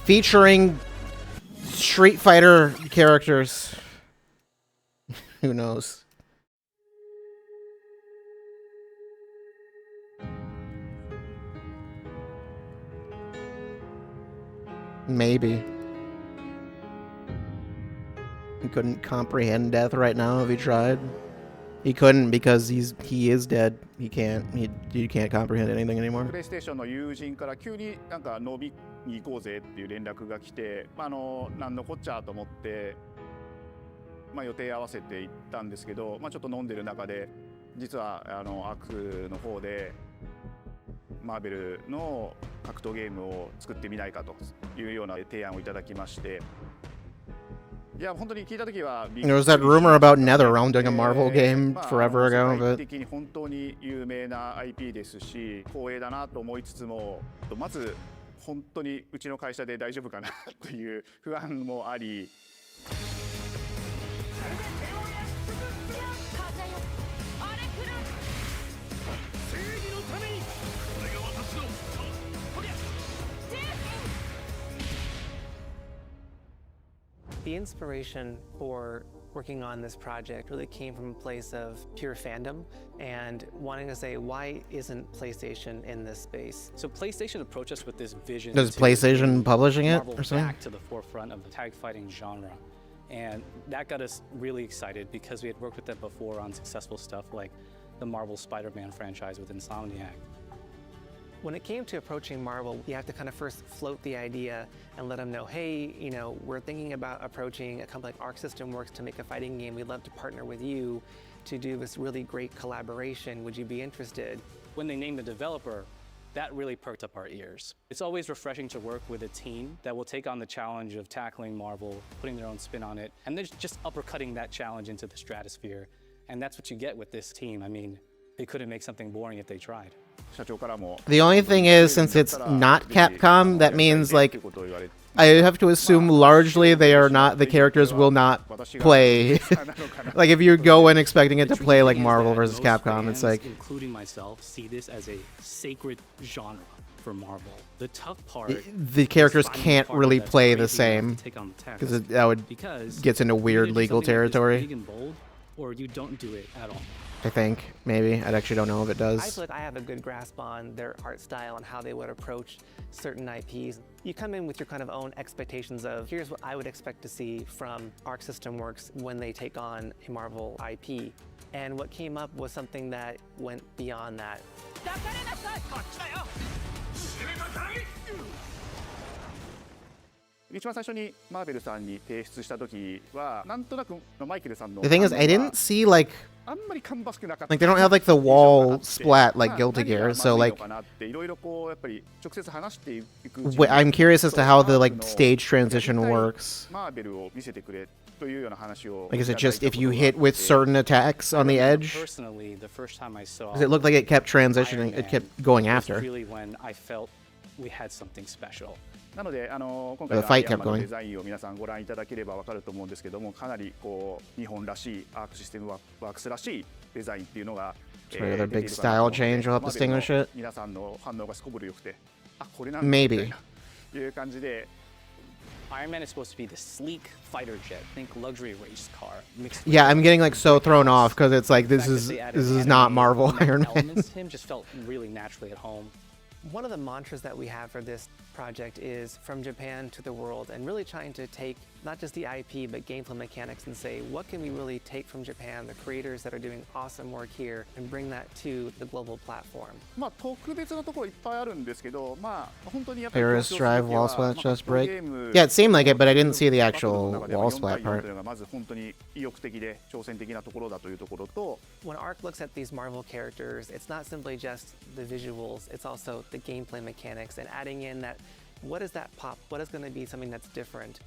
Speaker 1: Featuring Street Fighter characters. Who knows? Maybe. He couldn't comprehend death right now if he tried. He couldn't because he is dead. He can't. You can't comprehend anything anymore.
Speaker 11: プレイステーションの友人から急になんか飲みに行こうぜっていう連絡が来て、なんのこっちゃと思って、予定合わせて行ったんですけど、ちょっと飲んでる中で実はアクの方でマーベルの格闘ゲームを作ってみないかというような提案をいただきまして。There
Speaker 1: was that rumor about NetherRealm doing a Marvel game forever ago, but
Speaker 11: 的に本当に有名な IP ですし、光栄だなと思いつつも、まず本当にうちの会社で大丈夫かなという不安もあり。
Speaker 12: The inspiration for working on this project really came from a place of pure fandom and wanting to say, why isn't PlayStation in this space?
Speaker 14: So PlayStation approached us with this vision.
Speaker 1: Does PlayStation publishing it or something?
Speaker 14: Back to the forefront of the tag fighting genre. And that got us really excited because we had worked with them before on successful stuff like the Marvel Spider-Man franchise with Insomniac.
Speaker 12: When it came to approaching Marvel, you have to kind of first float the idea and let them know, hey, we're thinking about approaching a company like Arc System Works to make a fighting game. We'd love to partner with you to do this really great collaboration. Would you be interested?
Speaker 14: When they named the developer, that really perked up our ears. It's always refreshing to work with a team that will take on the challenge of tackling Marvel, putting their own spin on it, and then just uppercutting that challenge into the stratosphere. And that's what you get with this team. I mean, they couldn't make something boring if they tried.
Speaker 1: The only thing is, since it's not Capcom, that means, like, I have to assume largely the characters will not play. Like, if you go in expecting it to play like Marvel versus Capcom, it's like...
Speaker 14: Including myself, see this as a sacred genre for Marvel. The tough part...
Speaker 1: The characters can't really play the same, because that would gets into weird legal territory.
Speaker 14: Or you don't do it at all.
Speaker 1: I think, maybe. I actually don't know if it does.
Speaker 12: I feel like I have a good grasp on their art style and how they would approach certain IPs. You come in with your kind of own expectations of, here's what I would expect to see from Arc System Works when they take on a Marvel IP. And what came up was something that went beyond that.
Speaker 11: 一番最初にマーベルさんに提出した時はなんとなくマイケルさんの
Speaker 1: The thing is, I didn't see like they don't have like the wall splat like Guilty Gear, so like I'm curious as to how the like stage transition works. Like, is it just if you hit with certain attacks on the edge?
Speaker 14: Personally, the first time I saw,
Speaker 1: because it looked like it kept transitioning, it kept going after.
Speaker 14: Really when I felt we had something special.
Speaker 11: なので今
Speaker 1: The
Speaker 11: 回の
Speaker 1: fight
Speaker 11: アイア
Speaker 1: kept
Speaker 11: ンマンの
Speaker 1: going.
Speaker 11: デザインを皆さんご覧いただければ分かると思うんですけども、かなりこう日本らしいアークシステムワークスらしいデザインっていうのが
Speaker 1: Sorry, the big style change will help distinguish it.
Speaker 11: 皆さんの反応がすこぶる良くて、あ、これなんだ
Speaker 1: Maybe.
Speaker 11: みたいないう感じで。
Speaker 14: Iron Man is supposed to be the sleek fighter jet. Think luxury race car. Mixed
Speaker 1: Yeah, I'm getting like so thrown off because it's like this is not Marvel Iron Man.
Speaker 14: elements to him just felt really naturally at home.
Speaker 12: One of the mantras that we have for this project is from Japan to the world, and really trying to take not just the IP but gameplay mechanics and say, what can we really take from Japan, the creators that are doing awesome work here, and bring that to the global platform.
Speaker 11: まあ特別なところいっぱいあるんですけど、まあ本当にやっぱり
Speaker 1: Paris Drive wall splat just break. Yeah, it seemed like it, but I didn't see the actual wall splat part.
Speaker 11: まず本当に意欲的で挑戦的なところだというところと、
Speaker 12: When ARC looks at these Marvel characters, it's not simply just the visuals, it's also the gameplay mechanics and adding in that, what is that pop? What is going to be something that's different?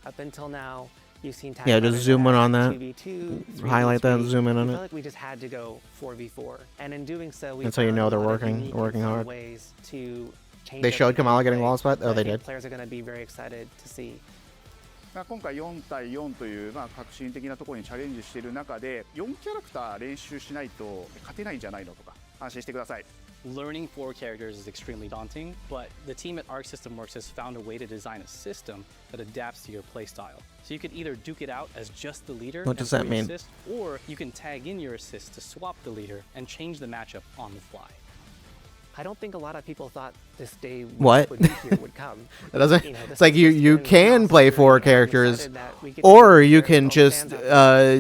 Speaker 12: Up until now, you've seen
Speaker 1: Yeah, just zoom in on that.
Speaker 12: 2v2,
Speaker 1: Highlight that,
Speaker 12: 3v3.
Speaker 1: zoom in on
Speaker 12: We
Speaker 1: it.
Speaker 12: felt like we just had to go 4v4, and in doing so, we
Speaker 1: That's how you know
Speaker 12: found a
Speaker 1: they're
Speaker 12: lot of
Speaker 1: working-
Speaker 12: unique
Speaker 1: working
Speaker 12: and fun
Speaker 1: hard.
Speaker 12: ways to change
Speaker 1: They
Speaker 12: up
Speaker 1: showed
Speaker 12: the
Speaker 1: Kamala getting
Speaker 12: gameplay
Speaker 1: wall splat? Oh,
Speaker 12: that I
Speaker 1: they
Speaker 12: think
Speaker 1: did.
Speaker 12: Players are going to be very excited to see.
Speaker 11: まあ今回4対4というまあ革新的なところにチャレンジしている中で、4キャラクター練習しないと勝てないんじゃないのとか安心してください。
Speaker 14: Learning 4 characters is extremely daunting, but the team at Arc System Works has found a way to design a system that adapts to your playstyle. So you could either duke it out as just the leader
Speaker 1: What does that
Speaker 14: and free
Speaker 1: mean?
Speaker 14: assist, or you can tag in your assists to swap the leader and change the matchup on the fly.
Speaker 12: I don't think a lot of people thought this day
Speaker 1: What?
Speaker 12: would be here, would come.
Speaker 1: It doesn't.
Speaker 12: You know, this
Speaker 1: It's like
Speaker 12: is
Speaker 1: you
Speaker 12: just
Speaker 1: can play 4 characters, or you can just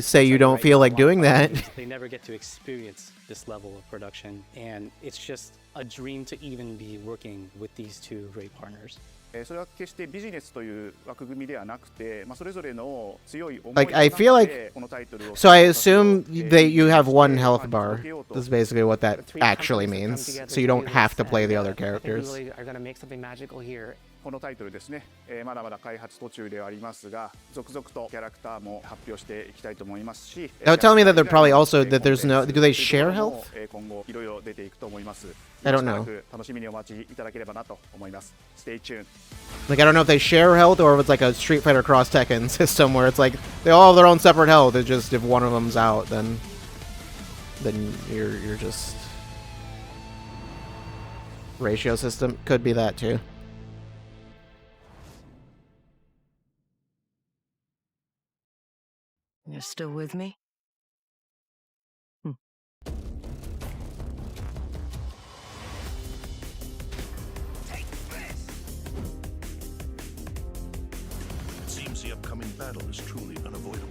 Speaker 1: say you don't feel like doing that.
Speaker 14: They never get to experience this level of production, and it's just a dream to even be working with these two great partners.
Speaker 11: それは決してビジネスという枠組みではなくて、まあそれぞれの強い思い
Speaker 1: Like
Speaker 11: の
Speaker 1: I
Speaker 11: 中
Speaker 1: feel like.
Speaker 11: でこのタイトルを
Speaker 1: So I assume that you have 1 health bar. That's basically what that actually means. So you don't have to play the other characters.
Speaker 12: We really are going to make something magical here.
Speaker 11: このタイトルですね、まだまだ開発途中ではありますが、続々とキャラクターも発表していきたいと思いますし、
Speaker 1: That would tell me that they're probably also that there's no. Do they share health?
Speaker 11: 今後いろいろ出ていくと思います。
Speaker 1: I don't know.
Speaker 11: しばらく楽しみにお待ちいただければなと思います。Stay tuned.
Speaker 1: Like I don't know if they share health or if it's like a Street Fighter Cross Tekken system where it's like they all have their own separate health. It's just if one of them's out, then you're just ratio system could be that too.
Speaker 13: You're still with me?
Speaker 6: It seems the upcoming battle is truly unavoidable.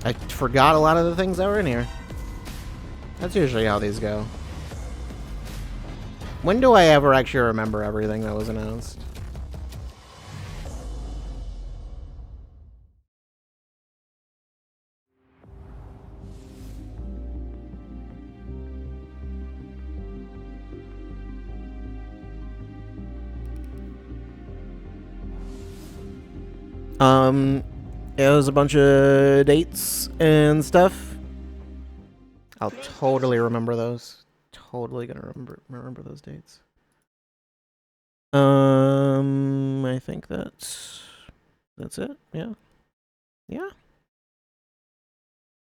Speaker 1: I forgot a lot of the things that were in here. That's usually how these go. When do I ever actually remember everything that was announced? It was a bunch of dates and stuff. I'll totally remember those. Totally gonna remember those dates. I think that's it. Yeah. Yeah.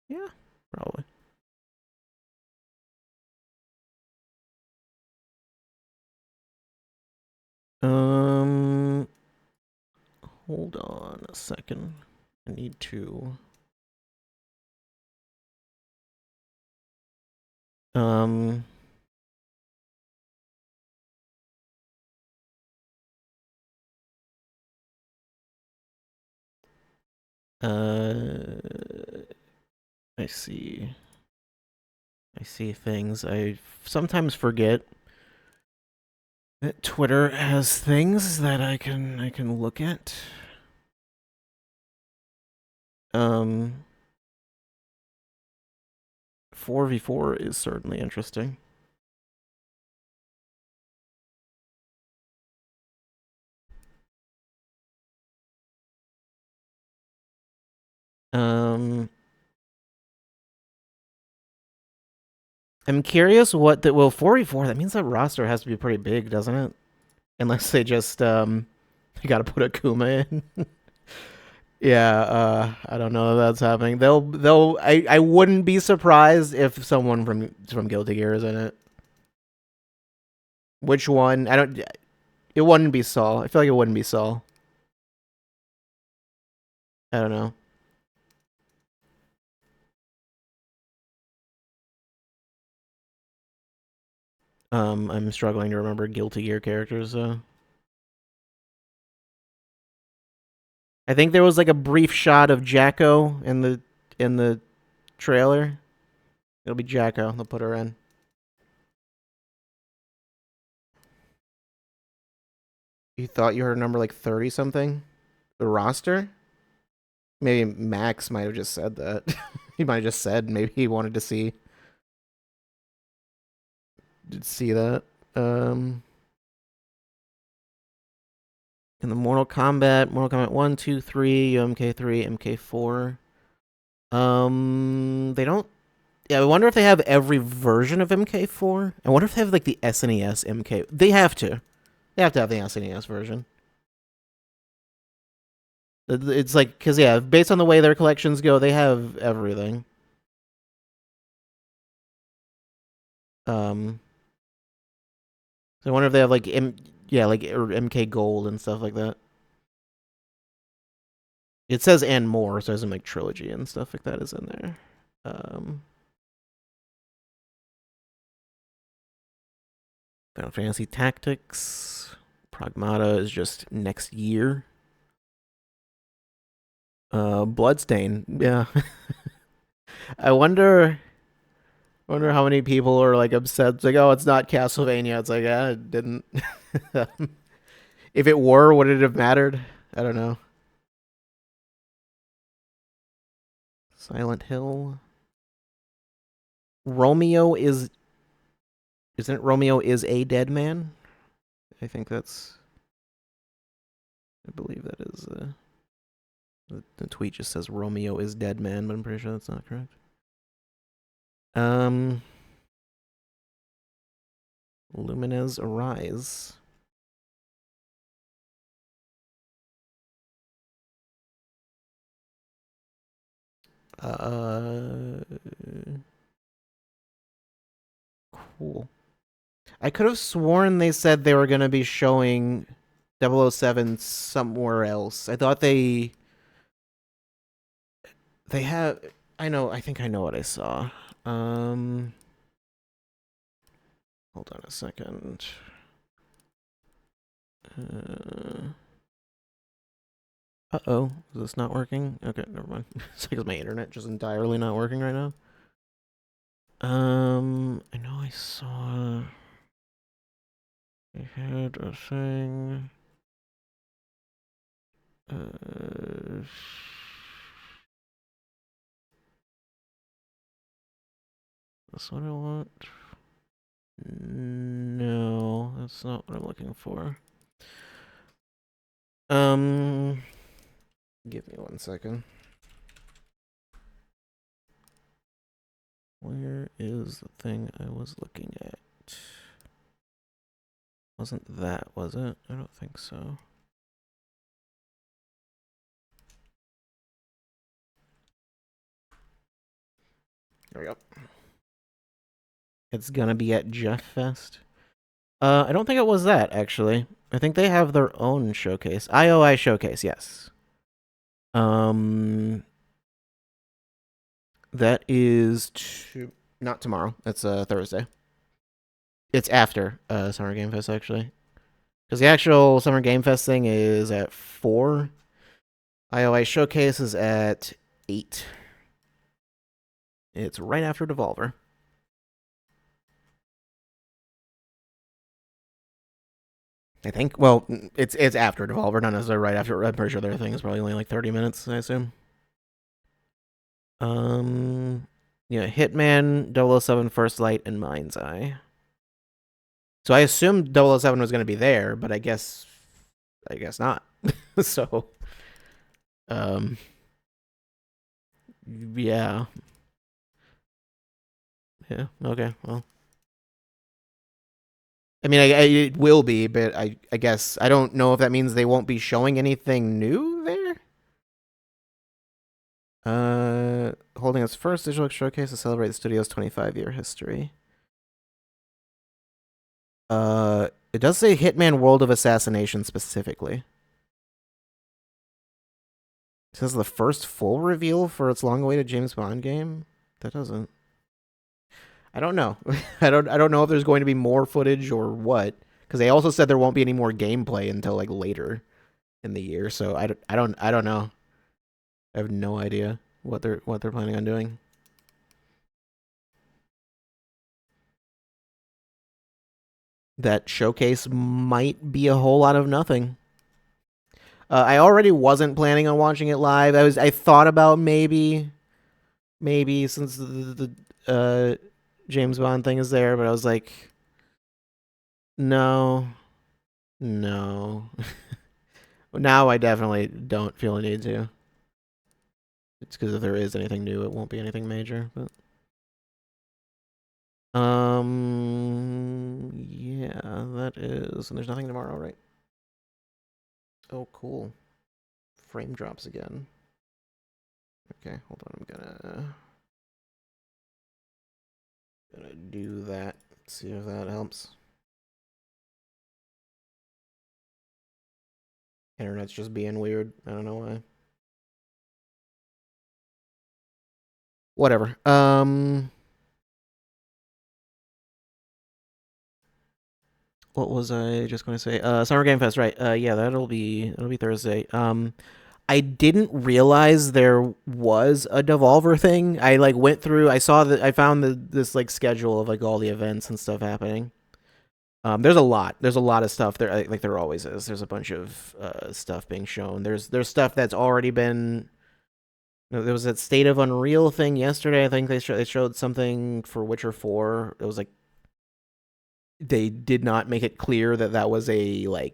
Speaker 1: Yeah, probably. Hold on a second. I need to I see things. I sometimes forget that Twitter has things that I can look at. 4v4 is certainly interesting. I'm curious what the 44. That means that roster has to be pretty big, doesn't it? Unless they just you got to put Akuma in. Yeah, I don't know if that's happening. I wouldn't be surprised if someone from Guilty Gear is in it. Which one? It wouldn't be Saul. I feel like it wouldn't be Saul. I don't know. I'm struggling to remember Guilty Gear characters though. I think there was like a brief shot of Jacko in the trailer. It'll be Jacko. They'll put her in. You thought you heard a number like 30 something? The roster? Maybe Max might have just said that. He might have just said maybe he wanted to see that. In the Mortal Kombat 1, 2, 3, MK3, MK4. They don't. Yeah, I wonder if they have every version of MK4. I wonder if they have like the SNES MK. They have to. They have to have the SNES version. It's like, because yeah, based on the way their collections go, they have everything. So I wonder if they have like like or MK Gold and stuff like that. It says and more, so there's like trilogy and stuff like that is in there. Final Fantasy Tactics. Pragmata is just next year. Bloodstain, yeah. I wonder how many people are like upset. It's like, oh, it's not Castlevania. It's like, yeah, it didn't. If it were, would it have mattered? I don't know. Silent Hill. Romeo is... Isn't it Romeo is a dead man? I think that's... I believe that is... The tweet just says Romeo is dead man, but I'm pretty sure that's not correct. Lumines Arise. Cool. I could have sworn they said they were going to be showing 007 somewhere else. I thought they have... I think I know what I saw. Hold on a second. Uh-oh. Is this not working? Okay, never mind. It's because my internet just entirely not working right now. I know I saw... I had a thing... That's what I want. No, that's not what I'm looking for. Give me 1 second. Where is the thing I was looking at? Wasn't that, was it? I don't think so. There we go. It's gonna be at Jeff Fest. I don't think it was that, actually. I think they have their own showcase. IOI showcase, yes. That is not tomorrow. That's Thursday. It's after Summer Game Fest, actually. Because the actual Summer Game Fest thing is at 4. IOI showcase is at 8. It's right after Devolver. I think. Well, it's after Devolver, not necessarily right after. I'm pretty sure their thing is probably only like 30 minutes, I assume. Yeah, Hitman, 007 First Light, and Mind's Eye. So I assumed 007 was going to be there, but I guess not. So, yeah. Yeah. Okay. Well. I mean, it will be, but I guess I don't know if that means they won't be showing anything new there. Holding its first digital showcase to celebrate the studio's 25-year history. It does say Hitman World of Assassination specifically. It says the first full reveal for its long-awaited James Bond game. That doesn't. I don't know. I don't know if there's going to be more footage or what, because they also said there won't be any more gameplay until like later in the year. So I don't know. I have no idea what they're planning on doing. That showcase might be a whole lot of nothing. I already wasn't planning on watching it live. I thought about maybe since the James Bond thing is there, but I was like, no. Now I definitely don't feel a need to. It's because if there is anything new, it won't be anything major, but yeah, that is, and there's nothing tomorrow, right? Oh, cool. Frame drops again. Okay, hold on, I'm gonna do that, see if that helps. Internet's just being weird, I don't know why. Whatever. What was I just going to say? Summer Game Fest, right? Yeah, that'll be Thursday. I didn't realize there was a Devolver thing. I like went through. I found this like schedule of like all the events and stuff happening. There's a lot. There's a lot of stuff there. Like there always is. There's a bunch of stuff being shown. There's stuff that's already been. There was that State of Unreal thing yesterday. I think they showed something for Witcher 4. It was like they did not make it clear that was a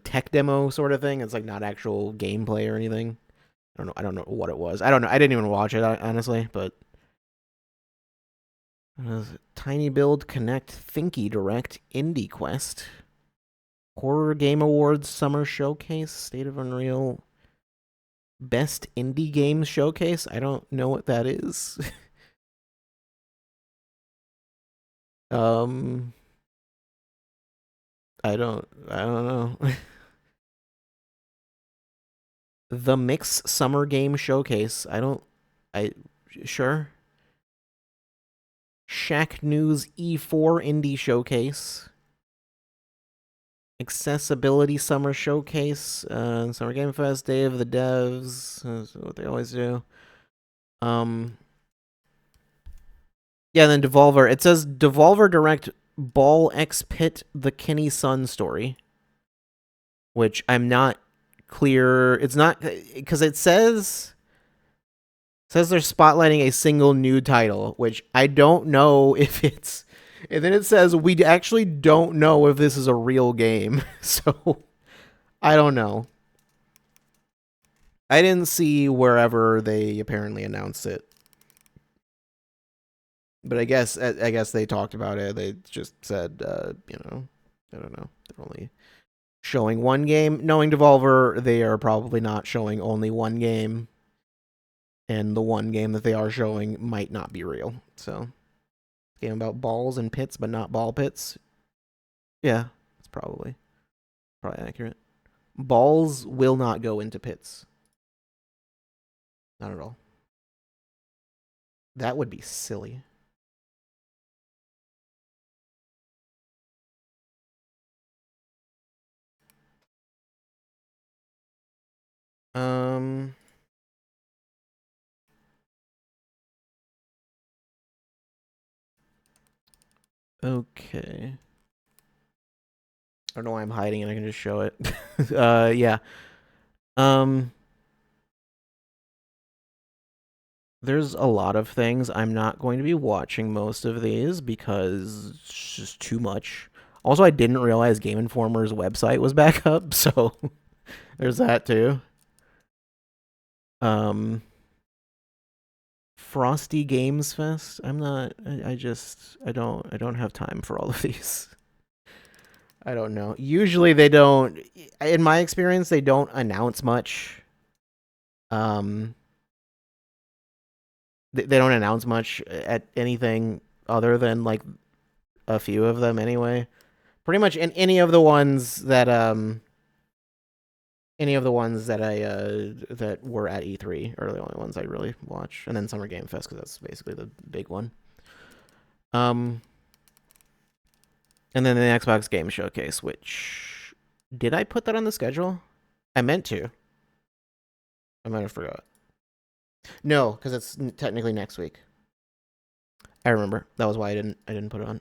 Speaker 1: tech demo sort of thing. It's like not actual gameplay or anything. I don't know what it was. I don't know. I didn't even watch it honestly, but Tiny Build Connect Thinky Direct Indie Quest Horror Game Awards Summer Showcase State of Unreal Best Indie Games Showcase. I don't know what that is. I don't know. The Mix Summer Game Showcase. Sure. Shacknews E4 Indie Showcase. Accessibility Summer Showcase. Summer Game Fest, Day of the Devs. That's what they always do. Yeah, and then Devolver. It says Devolver Direct Ball X Pit The Kenny Sun Story. Which I'm not clear. It's not, because it says they're spotlighting a single new title, which I don't know if it's, and then it says we actually don't know if this is a real game. So I don't know. I didn't see wherever they apparently announced it. But I guess they talked about it. They just said, I don't know. They're only showing one game. Knowing Devolver, they are probably not showing only one game. And the one game that they are showing might not be real. So, game about balls and pits, but not ball pits. Yeah, it's probably accurate. Balls will not go into pits. Not at all. That would be silly. Okay. I don't know why I'm hiding it. I can just show it. Yeah. There's a lot of things. I'm not going to be watching most of these because it's just too much. Also, I didn't realize Game Informer's website was back up, so there's that too. Frosty Games Fest. I'm not. I don't have time for all of these. I don't know. Usually they don't. In my experience, they don't announce much. They don't announce much at anything other than like a few of them anyway. Pretty much in any of the ones that I that were at E3 are the only ones I really watch, and then Summer Game Fest because that's basically the big one. And then the Xbox Game Showcase, which did I put that on the schedule? I meant to. I might have forgot. No, because it's technically next week. I remember. That was why I didn't put it on.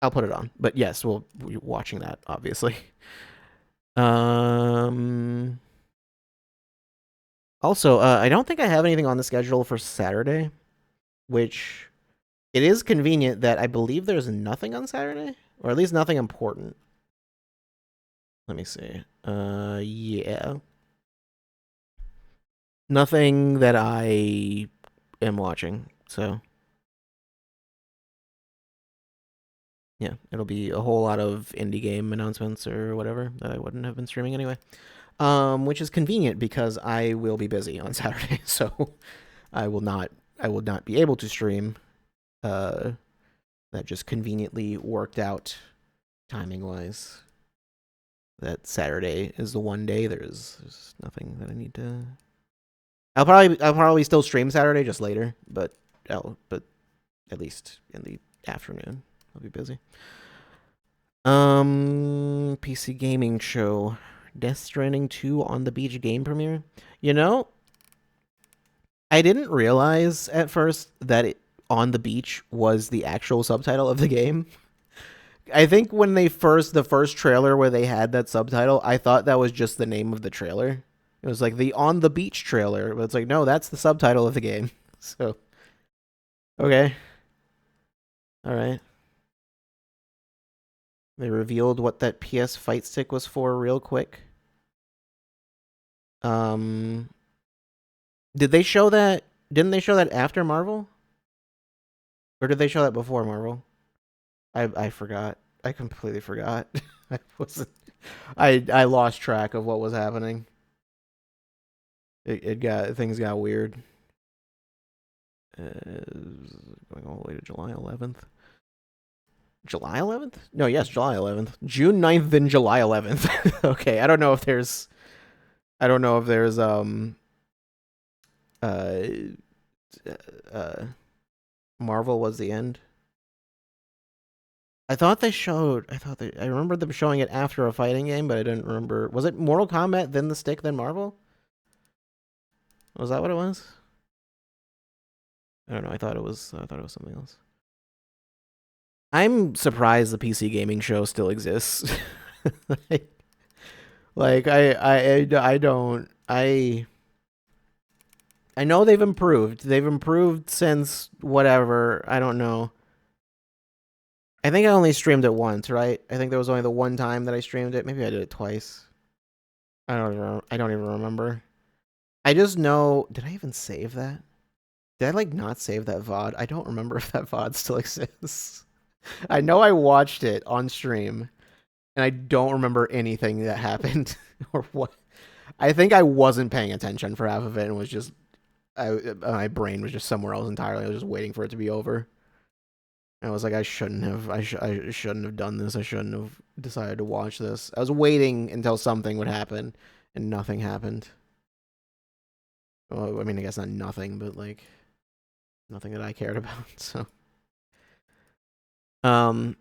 Speaker 1: I'll put it on. But yes, we'll be watching that, obviously. Also, I don't think I have anything on the schedule for Saturday, which it is convenient that I believe there's nothing on Saturday, or at least nothing important. Let me see. Yeah. Nothing that I am watching, so. Yeah, it'll be a whole lot of indie game announcements or whatever that I wouldn't have been streaming anyway. Which is convenient because I will be busy on Saturday, so I will not be able to stream. That just conveniently worked out timing-wise. That Saturday is the one day there's nothing that I need to. I'll probably still stream Saturday, just later, but at least in the afternoon I'll be busy. PC gaming show, Death Stranding 2 on the Beach game premiere. You know, I didn't realize at first that On the Beach was the actual subtitle of the game. I think when the first trailer where they had that subtitle, I thought that was just the name of the trailer. It was like the On the Beach trailer, but it's like, no, that's the subtitle of the game. So, okay. All right. They revealed what that PS Fight Stick was for real quick. Did they show that? Didn't they show that after Marvel? Or did they show that before Marvel? I forgot. I completely forgot. I lost track of what was happening. Things got weird. Going all the way to July 11th. July 11th? No, yes, July 11th. June 9th and July 11th. Okay, I don't know if there's Marvel was the end. I remember them showing it after a fighting game, but I didn't remember. Was it Mortal Kombat, then the stick, then Marvel? Was that what it was? I don't know. I thought it was something else. I'm surprised the PC gaming show still exists. I know they've improved. They've improved since whatever. I don't know. I think I only streamed it once, right? I think there was only the one time that I streamed it. Maybe I did it twice. I don't even remember. I just know. Did I even save that? Did I not save that VOD? I don't remember if that VOD still exists. I know I watched it on stream, and I don't remember anything that happened or what. I think I wasn't paying attention for half of it and was just, my brain was just somewhere else entirely. I was just waiting for it to be over. And I was like, I shouldn't have done this. I shouldn't have decided to watch this. I was waiting until something would happen, and nothing happened. Well, I mean, I guess not nothing, but nothing that I cared about. So, I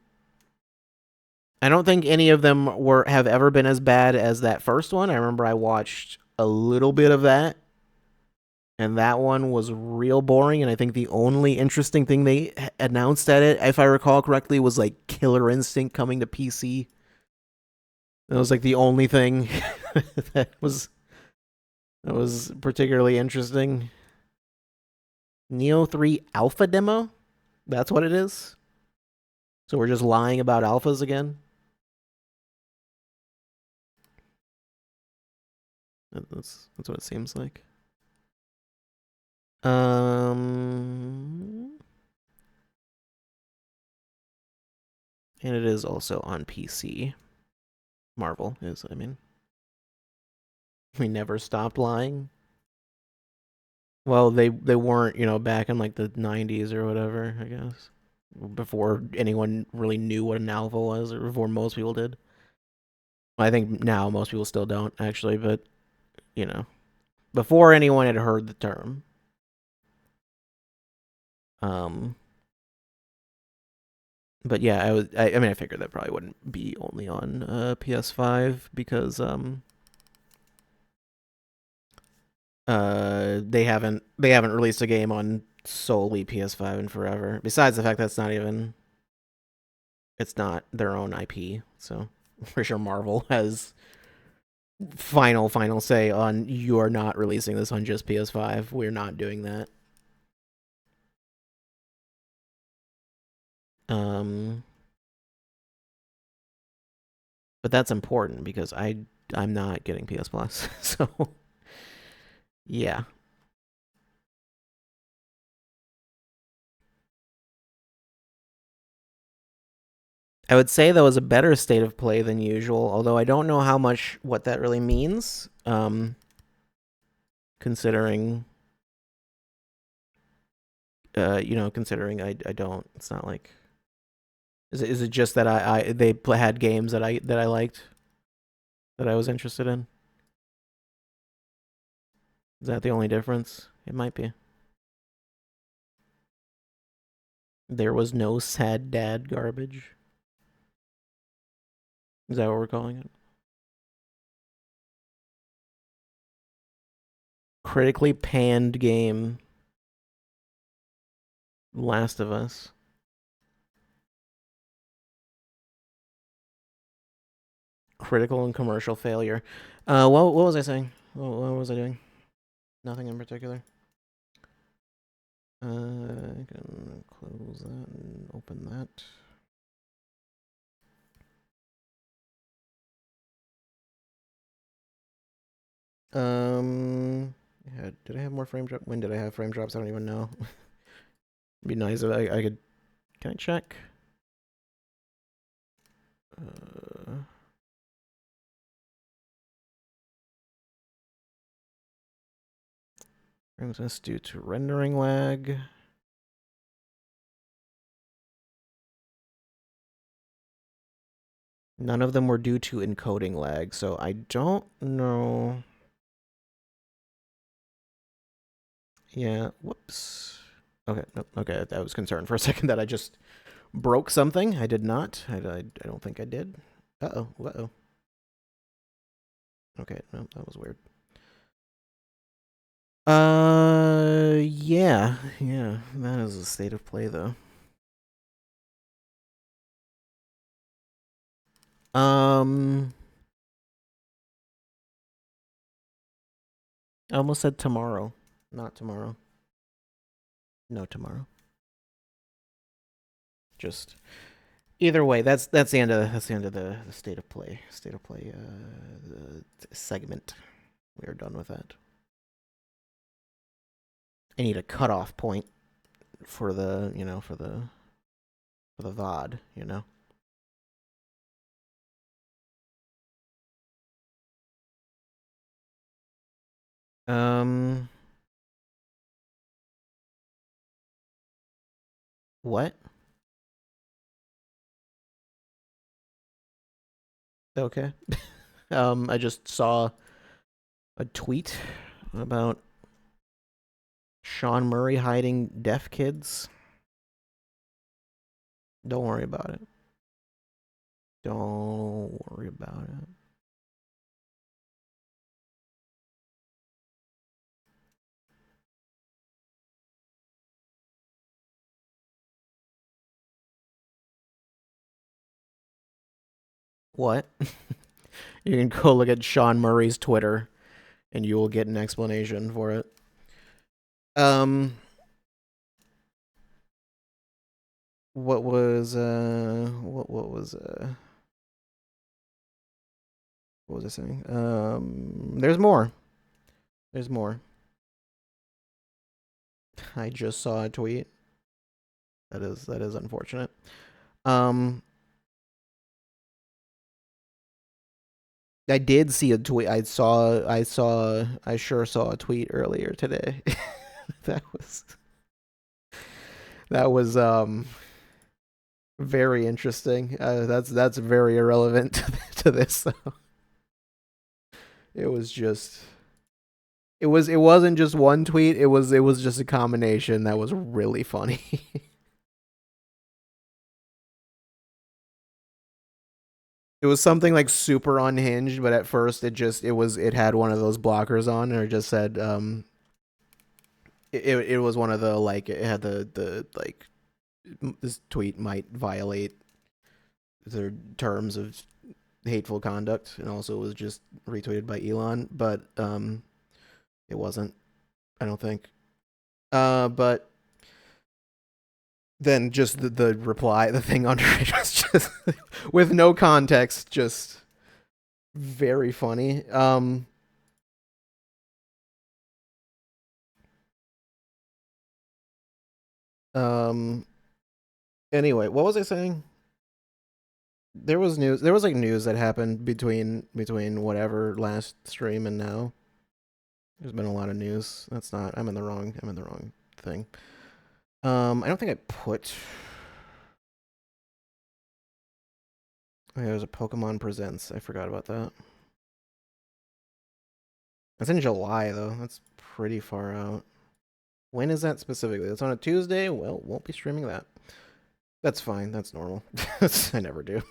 Speaker 1: don't think any of them have ever been as bad as that first one. I remember I watched a little bit of that, and that one was real boring. And I think the only interesting thing they announced at it, if I recall correctly, was Killer Instinct coming to PC. That was the only thing that was particularly interesting. Neo 3 alpha demo? That's what it is? So we're just lying about alphas again? That's what it seems like. And it is also on PC. Marvel is, I mean. We never stopped lying. Well, they weren't, you know, back in like the 90s or whatever, I guess. Before anyone really knew what an alpha was, or before most people did. I think now most people still don't, actually, but, you know. Before anyone had heard the term. But yeah, I mean, I figured that probably wouldn't be only on PS5 because they haven't released a game on solely PS5 in forever. Besides the fact that it's not their own IP, so I'm pretty sure Marvel has final say on you are not releasing this on just PS5. We're not doing that. But that's important because I'm not getting PS Plus, so yeah. I would say that was a better state of play than usual, although I don't know what that really means. Considering considering I don't, it's not like, is it just that they had games that I liked, that I was interested in? Is that the only difference? It might be. There was no sad dad garbage. Is that what we're calling it? Critically panned game. Last of Us. Critical and commercial failure. What was I saying? What was I doing? Nothing in particular. I can close that and open that. Yeah, did I have more frame drop? When did I have frame drops? I don't even know. It'd be nice if I could. Can I check? Frames missed due to rendering lag. None of them were due to encoding lag, so I don't know. Yeah, whoops. Okay, nope, okay, I was concerned for a second that I just broke something. I did not. I don't think I did. Uh-oh. Okay, no, that was weird. Yeah, that is a state of play, though. I almost said tomorrow. Not tomorrow. No, tomorrow. Just either way, that's the end of the state of play segment. We are done with that. I need a cutoff point for the VOD, you know. What? Okay. I just saw a tweet about Sean Murray hiding deaf kids. Don't worry about it. Don't worry about it. What? You can go look at Sean Murray's Twitter and you will get an explanation for it. What was I saying? There's more. There's more. I just saw a tweet. That is unfortunate. I did see a tweet. I sure saw a tweet earlier today. that was very interesting. That's very irrelevant to this though. It wasn't just one tweet. It was just a combination that was really funny. It was something like super unhinged, but at first it had one of those blockers on, or it just said it was one of the like it had the like this tweet might violate the terms of hateful conduct, and also was just retweeted by Elon, but it wasn't, I don't think. But then just the reply, the thing under it was just with no context, just very funny. Anyway, what was I saying? There was news that happened between whatever last stream and now. There's been a lot of news. I'm in the wrong thing. I don't think I put. Oh, yeah, there's a Pokemon Presents. I forgot about that. That's in July though. That's pretty far out. When is that specifically? That's on a Tuesday? Well, won't be streaming that. That's fine. That's normal. I never do.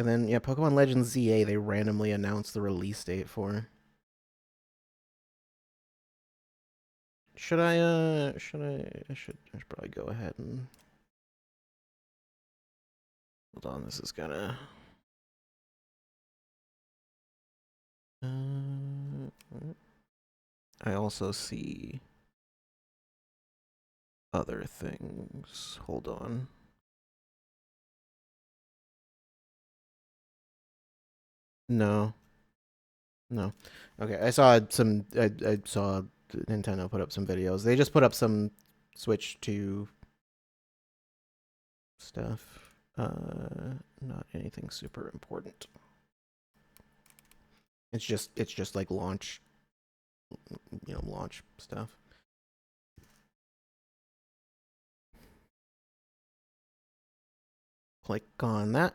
Speaker 1: And then yeah, Pokemon Legends ZA they randomly announced the release date for. I should probably go ahead and hold on, this is gonna I also see other things. Hold on. No. Okay, I saw Nintendo put up some videos. They just put up some Switch 2 stuff. Not anything super important. It's just like launch stuff. Click on that.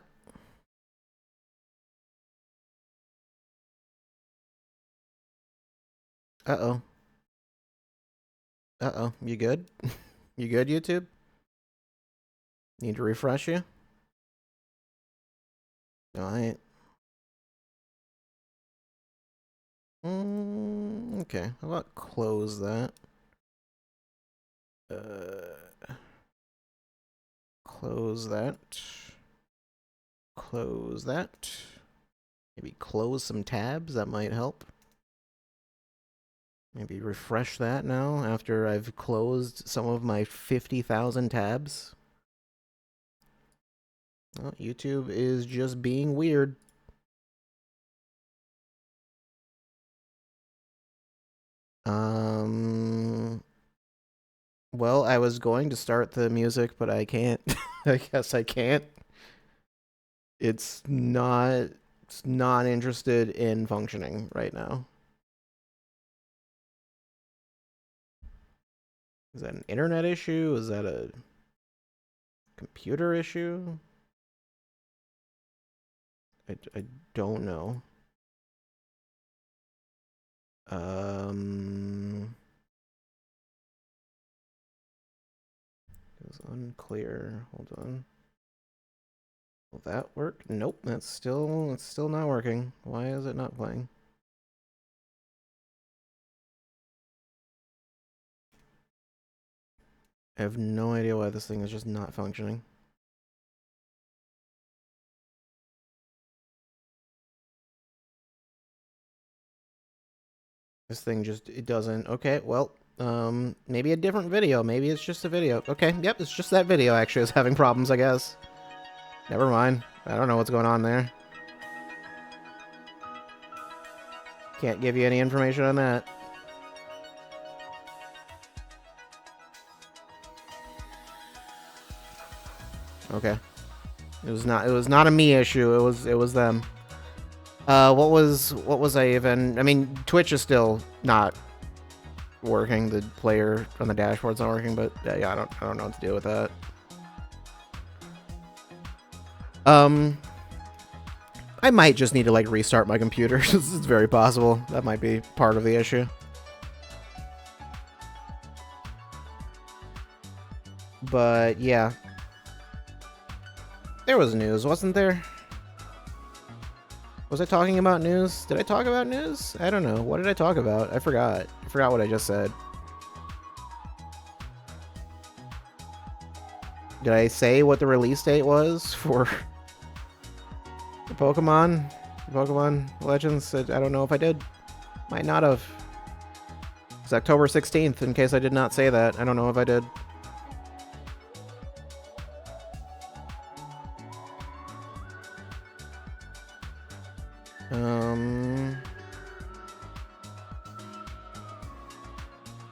Speaker 1: Uh-oh. You good? You good, YouTube? Need to refresh you? Alright. Okay, how about close that? Close that. Close that. Maybe close some tabs, that might help. Maybe refresh that now after I've closed some of my 50,000 tabs. Oh, YouTube is just being weird. Well, I was going to start the music, but I can't. I guess I can't. It's not interested in functioning right now. Is that an internet issue? Is that a computer issue? I don't know. It's unclear. Hold on. Will that work? Nope, it's still not working. Why is it not playing? I have no idea why this thing is just not functioning. This thing just, it doesn't. Okay, well, maybe a different video. Maybe it's just a video. Okay, yep, it's just that video actually is having problems, I guess. Never mind. I don't know what's going on there. Can't give you any information on that. Okay. It was not a me issue. It was them. What was I even? I mean, Twitch is still not working. The player on the dashboard's not working, but yeah, I don't know what to do with that. I might just need to like restart my computer. It's very possible. That might be part of the issue. But yeah. There was news, wasn't there? Was I talking about news? Did I talk about news? I don't know. What did I talk about? I forgot. I forgot what I just said. Did I say what the release date was for Pokemon? Pokemon Legends? I don't know if I did. Might not have. It's October 16th, in case I did not say that. I don't know if I did.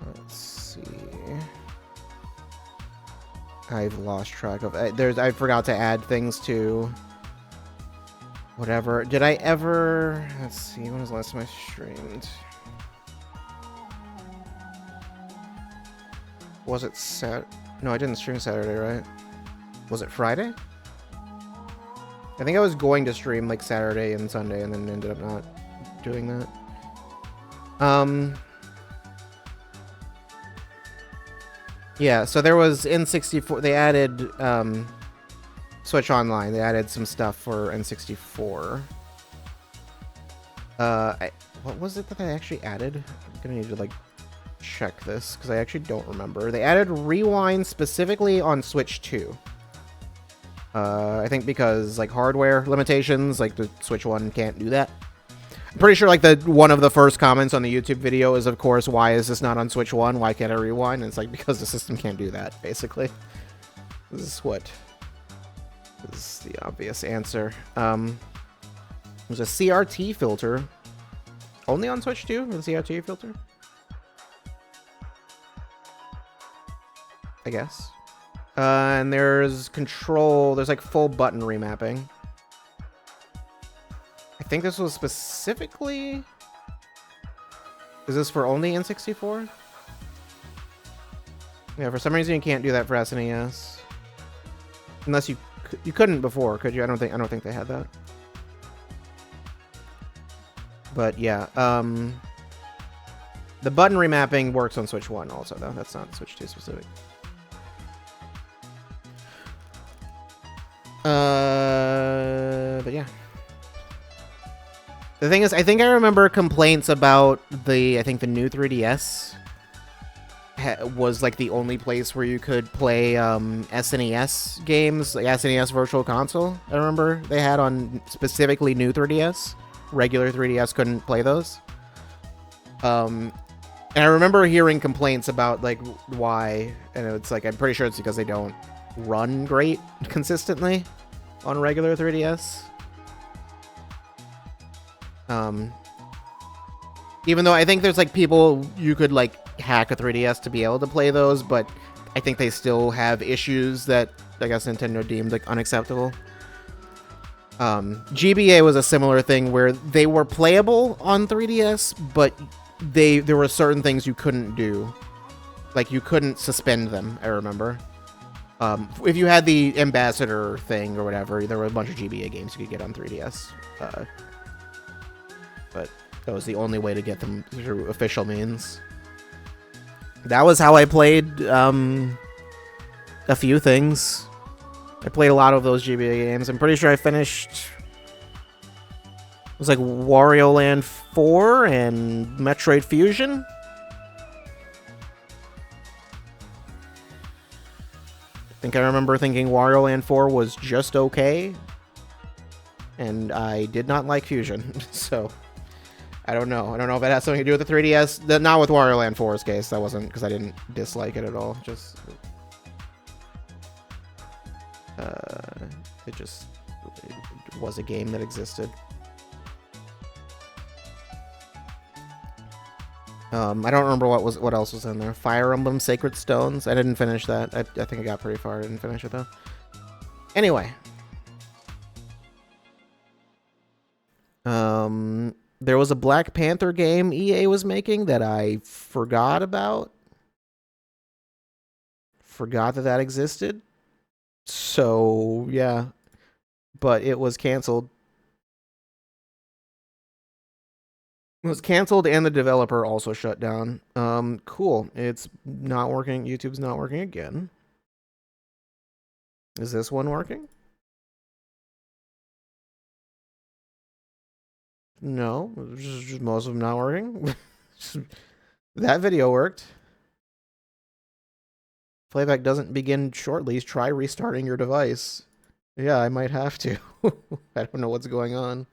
Speaker 1: Let's see. I've lost track of. I forgot to add things to. Whatever. Did I ever? Let's see. When was the last time I streamed? Was it No, I didn't stream Saturday, right? Was it Friday? I think I was going to stream like Saturday and Sunday and then ended up not doing that. Yeah, so there was N64. They added Switch Online. They added some stuff for N64. What was it that they actually added? I'm gonna need to like check this because I actually don't remember. They added Rewind specifically on Switch 2. I think because like hardware limitations, like the Switch 1 can't do that. I'm pretty sure like one of the first comments on the YouTube video is, of course, why is this not on Switch 1? Why can't I rewind? And it's like because the system can't do that, basically. This is the obvious answer. There's a CRT filter. Only on Switch 2? The CRT filter? I guess. And there's control. There's like full button remapping. I think this was specifically. Is this for only N64? Yeah, for some reason you can't do that for SNES. Unless you couldn't before, could you? I don't think they had that. But yeah, the button remapping works on Switch 1 also though. That's not Switch 2 specific. But yeah. The thing is, I think I remember complaints about the new 3DS was like the only place where you could play SNES games, like SNES Virtual Console. I remember they had on specifically new 3DS. Regular 3DS couldn't play those. And I remember hearing complaints about like why, and it's like I'm pretty sure it's because they don't run great consistently on regular 3DS. Even though I think there's like people you could like hack a 3DS to be able to play those, but I think they still have issues that I guess Nintendo deemed like unacceptable. GBA was a similar thing where they were playable on 3DS, but there were certain things you couldn't do. Like you couldn't suspend them, I remember. If you had the Ambassador thing or whatever, there were a bunch of GBA games you could get on 3DS. But that was the only way to get them through official means. That was how I played a few things. I played a lot of those GBA games. I'm pretty sure I finished... It was like Wario Land 4 and Metroid Fusion. I think I remember thinking Wario Land 4 was just okay. And I did not like Fusion, so... I don't know. I don't know if that has something to do with the 3DS. Not with Wario Land 4's case. That wasn't because I didn't dislike it at all. Just it was a game that existed. I don't remember what else was in there. Fire Emblem Sacred Stones. I didn't finish that. I think I got pretty far. I didn't finish it though. Anyway. There was a Black Panther game EA was making that I forgot about. Forgot that existed. So, yeah. But it was canceled. It was canceled and the developer also shut down. Cool. It's not working. YouTube's not working again. Is this one working? No, just most of them not working. That video worked. Playback doesn't begin shortly. Try restarting your device. Yeah, I might have to. I don't know what's going on.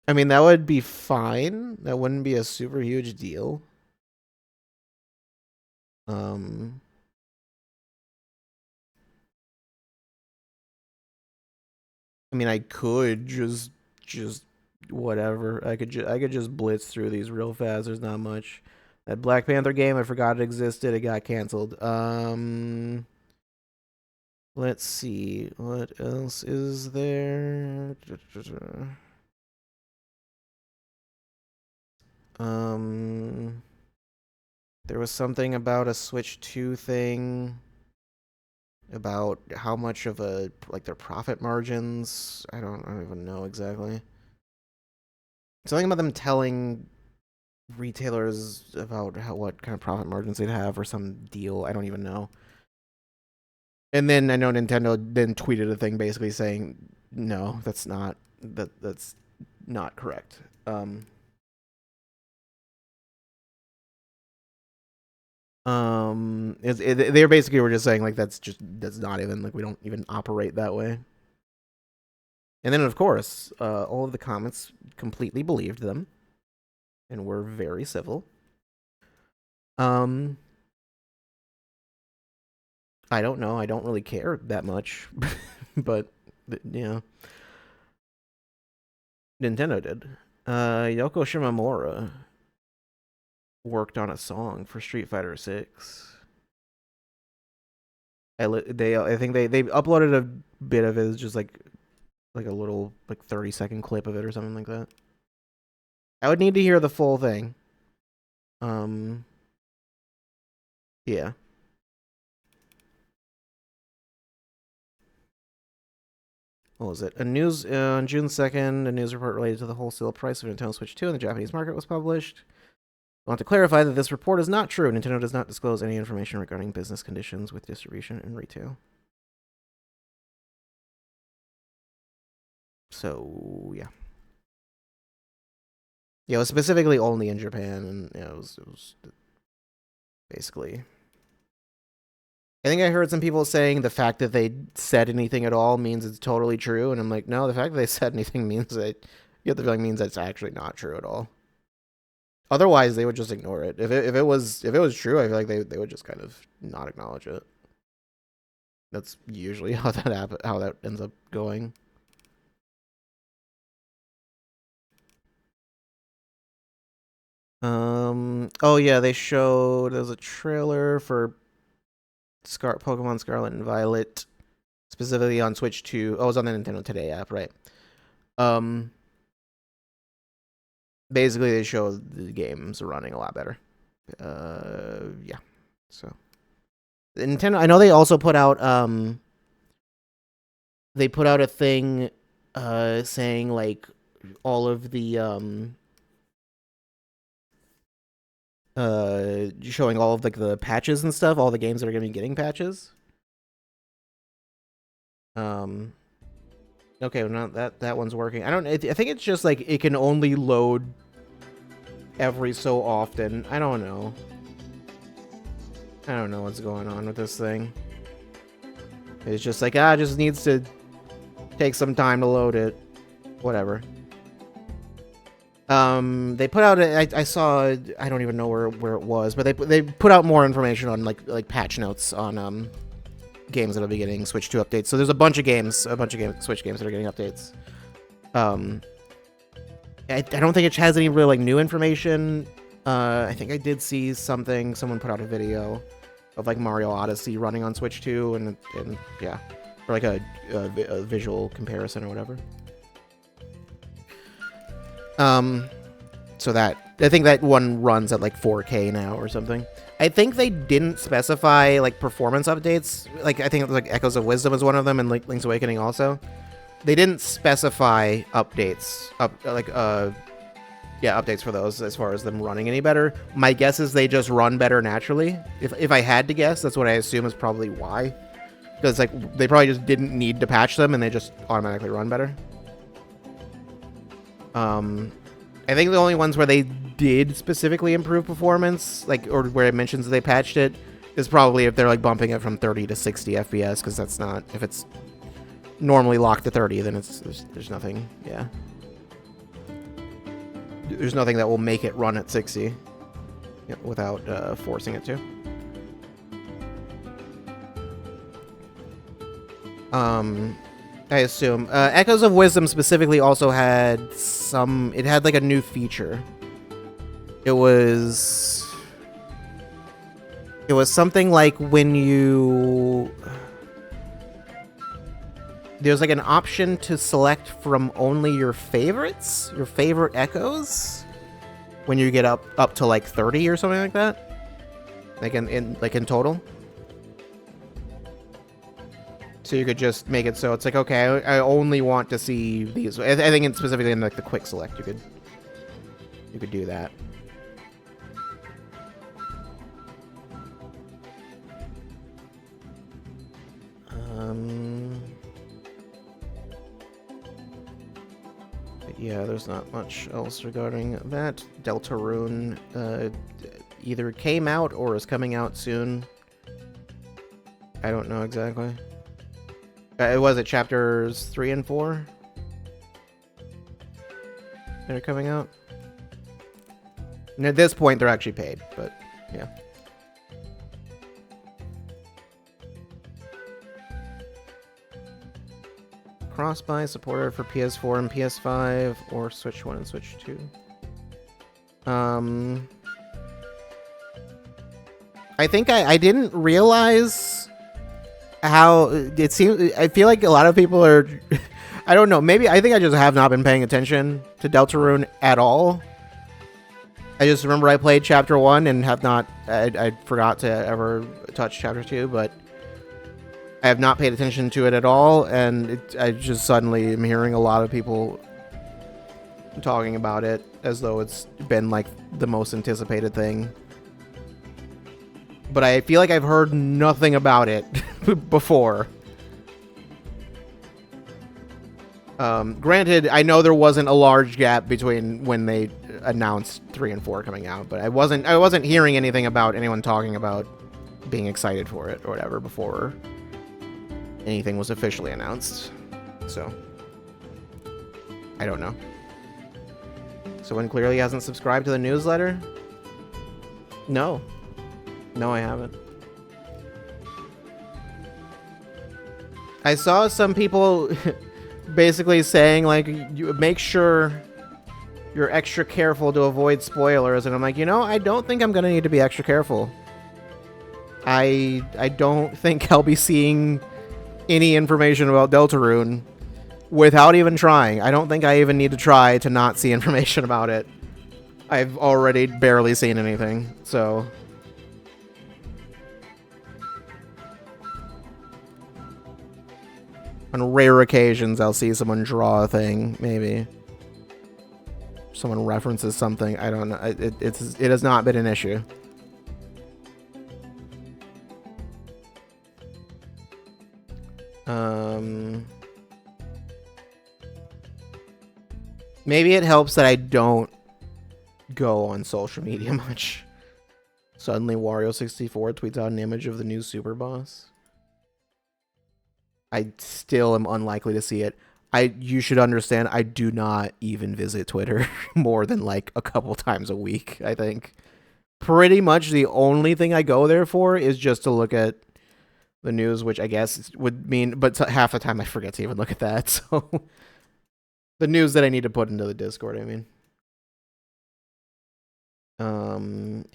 Speaker 1: I mean, that would be fine. That wouldn't be a super huge deal. I mean, I could just whatever. I could just blitz through these real fast. There's not much. That Black Panther game, I forgot it existed. It got canceled. Let's see. What else is there? There was something about a Switch 2 thing. About how much of a, like, their profit margins. I don't even know exactly. Something about them telling retailers about what kind of profit margins they'd have or some deal. I don't even know. And then I know Nintendo then tweeted a thing basically saying, no, that's not correct. They basically were just saying like that's not even, like, we don't even operate that way. And then of course, all of the comments completely believed them and were very civil. I don't know. I don't really care that much, but yeah, Nintendo did. Yoko Shimomura worked on a song for Street Fighter 6. I think they uploaded a bit of it as just like a little 30-second clip of it or something like that. I would need to hear the full thing. Yeah. What was it? On June 2nd, a news report related to the wholesale price of Nintendo Switch 2 in the Japanese market was published. I want to clarify that this report is not true. Nintendo does not disclose any information regarding business conditions with distribution and retail. So, yeah. Yeah, it was specifically only in Japan, and yeah, it was basically... I think I heard some people saying the fact that they said anything at all means it's totally true, and I'm like, no, the fact that they said anything means that... You get the feeling means that's actually not true at all. Otherwise, they would just ignore it. If it was true, I feel like they would just kind of not acknowledge it. That's usually how that ends up going. Oh yeah, they showed there's a trailer for Pokemon Scarlet and Violet, specifically on Switch 2. Oh, it was on the Nintendo Today app, right? Basically, they show the games running a lot better. Yeah. So, Nintendo. I know they also put out they put out a thing saying like all of the showing all of like the patches and stuff, all the games that are going to be getting patches. Okay, well, not that one's working. I think it's just like it can only load every so often. I don't know what's going on with this thing. It's just like, it just needs to take some time to load it. Whatever. They put out I saw, I don't even know where it was, but they put out more information on like patch notes on games that'll be getting Switch 2 updates. So there's a bunch of Switch games that are getting updates. I don't think it has any real like new information. I think I did see someone put out a video of like Mario Odyssey running on Switch 2 and yeah, or like a visual comparison or whatever. So that, I think that one runs at like 4K now or something. I think they didn't specify like performance updates. Like I think it was like Echoes of Wisdom is one of them, and like Link's Awakening also. They didn't specify updates, updates for those as far as them running any better. My guess is they just run better naturally. If I had to guess, that's what I assume is probably why. Because like they probably just didn't need to patch them and they just automatically run better. I think the only ones where they did specifically improve performance, like, or where it mentions that they patched it, is probably if they're like bumping it from 30 to 60 FPS, because that's not, if it's normally locked to 30, then there's nothing, yeah. There's nothing that will make it run at 60 without forcing it to. I assume. Echoes of Wisdom specifically also had it had like a new feature. It was something like when there's like an option to select from only your favorites, your favorite echoes, when you get up to like 30 or something like that. Like in total. So you could just make it so it's like, okay, I only want to see these. I think it's specifically in like the quick select, you could do that. But yeah, there's not much else regarding that. Deltarune either came out or is coming out soon. I don't know exactly. Was it chapters 3 and 4 that are coming out? And at this point, they're actually paid, but yeah. Cross-buy supported for PS4 and PS5, or Switch 1 and Switch 2. I think I didn't realize how it seems. I feel like a lot of people are I don't know, maybe I think I just have not been paying attention to Deltarune at all. I just remember I played chapter 1 and have not I forgot to ever touch chapter 2, but I have not paid attention to it at all, and I just suddenly am hearing a lot of people talking about it as though it's been like the most anticipated thing. But I feel like I've heard nothing about it before. Granted, I know there wasn't a large gap between when they announced 3 and 4 coming out, but I wasn't hearing anything about anyone talking about being excited for it or whatever before anything was officially announced. So I don't know. Someone clearly hasn't subscribed to the newsletter? No, I haven't. I saw some people basically saying, like, you make sure you're extra careful to avoid spoilers, and I'm like, I don't think I'm gonna need to be extra careful. I don't think I'll be seeing any information about Deltarune without even trying. I don't think I even need to try to not see information about it. I've already barely seen anything, so on rare occasions, I'll see someone draw a thing, maybe. Someone references something. I don't know. It has not been an issue. Maybe it helps that I don't go on social media much. Suddenly, Wario64 tweets out an image of the new Super Boss. I still am unlikely to see it. you should understand, I do not even visit Twitter more than like a couple times a week, I think. Pretty much the only thing I go there for is just to look at the news, which I guess would mean, but half the time I forget to even look at that. So the news that I need to put into the Discord, I mean.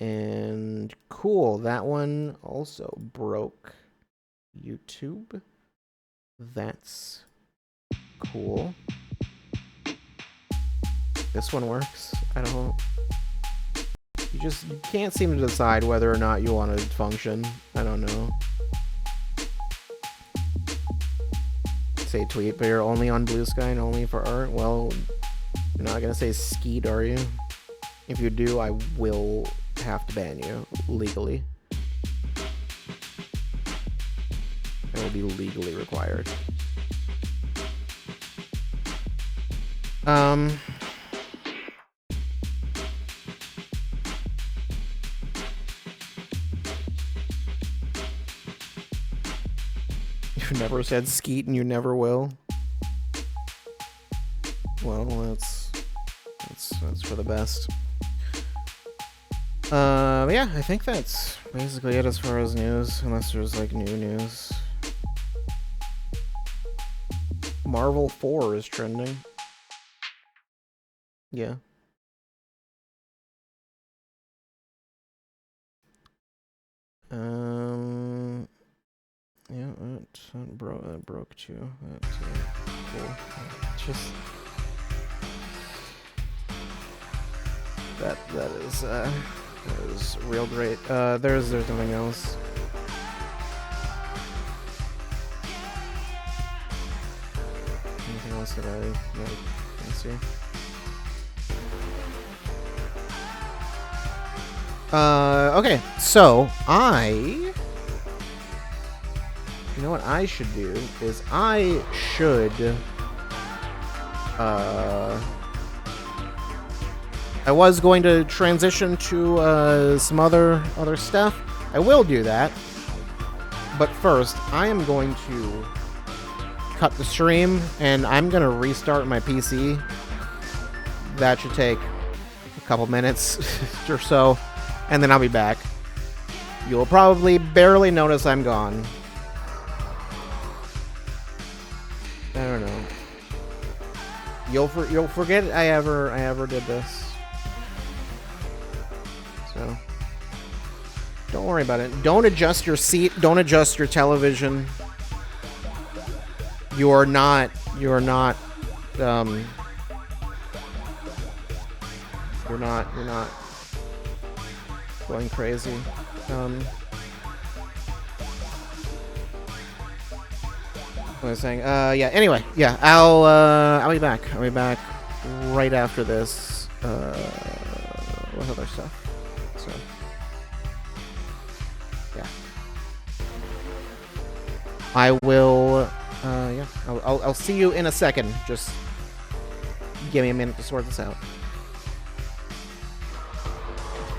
Speaker 1: And cool, that one also broke YouTube. That's cool. This one works. I don't. You can't seem to decide whether or not you want to function. I don't know. Say tweet, but you're only on Blue Sky and only for art? Well, you're not gonna say skeet, are you? If you do, I will have to ban you legally. It will be legally required. You never said skeet and you never will. Well, that's for the best. Yeah, I think that's basically it as far as news, unless there's like new news. Marvel 4 is trending. Yeah. Yeah, that broke too. That's cool. Just that is real great. There's nothing else. Anything else that I can see? Okay, so you know what I should do is I was going to transition to some other stuff. I will do that, but first I am going to cut the stream and I'm gonna restart my PC. That should take a couple minutes or so, and then I'll be back. You'll probably barely notice I'm gone. I don't know. You'll forget I ever did this. So don't worry about it. Don't adjust your seat. Don't adjust your television. You're not going crazy. What was I saying? Yeah, anyway, yeah, I'll be back. I'll be back right after this, with other stuff. So, yeah. I will, yeah, I'll see you in a second. Just give me a minute to sort this out.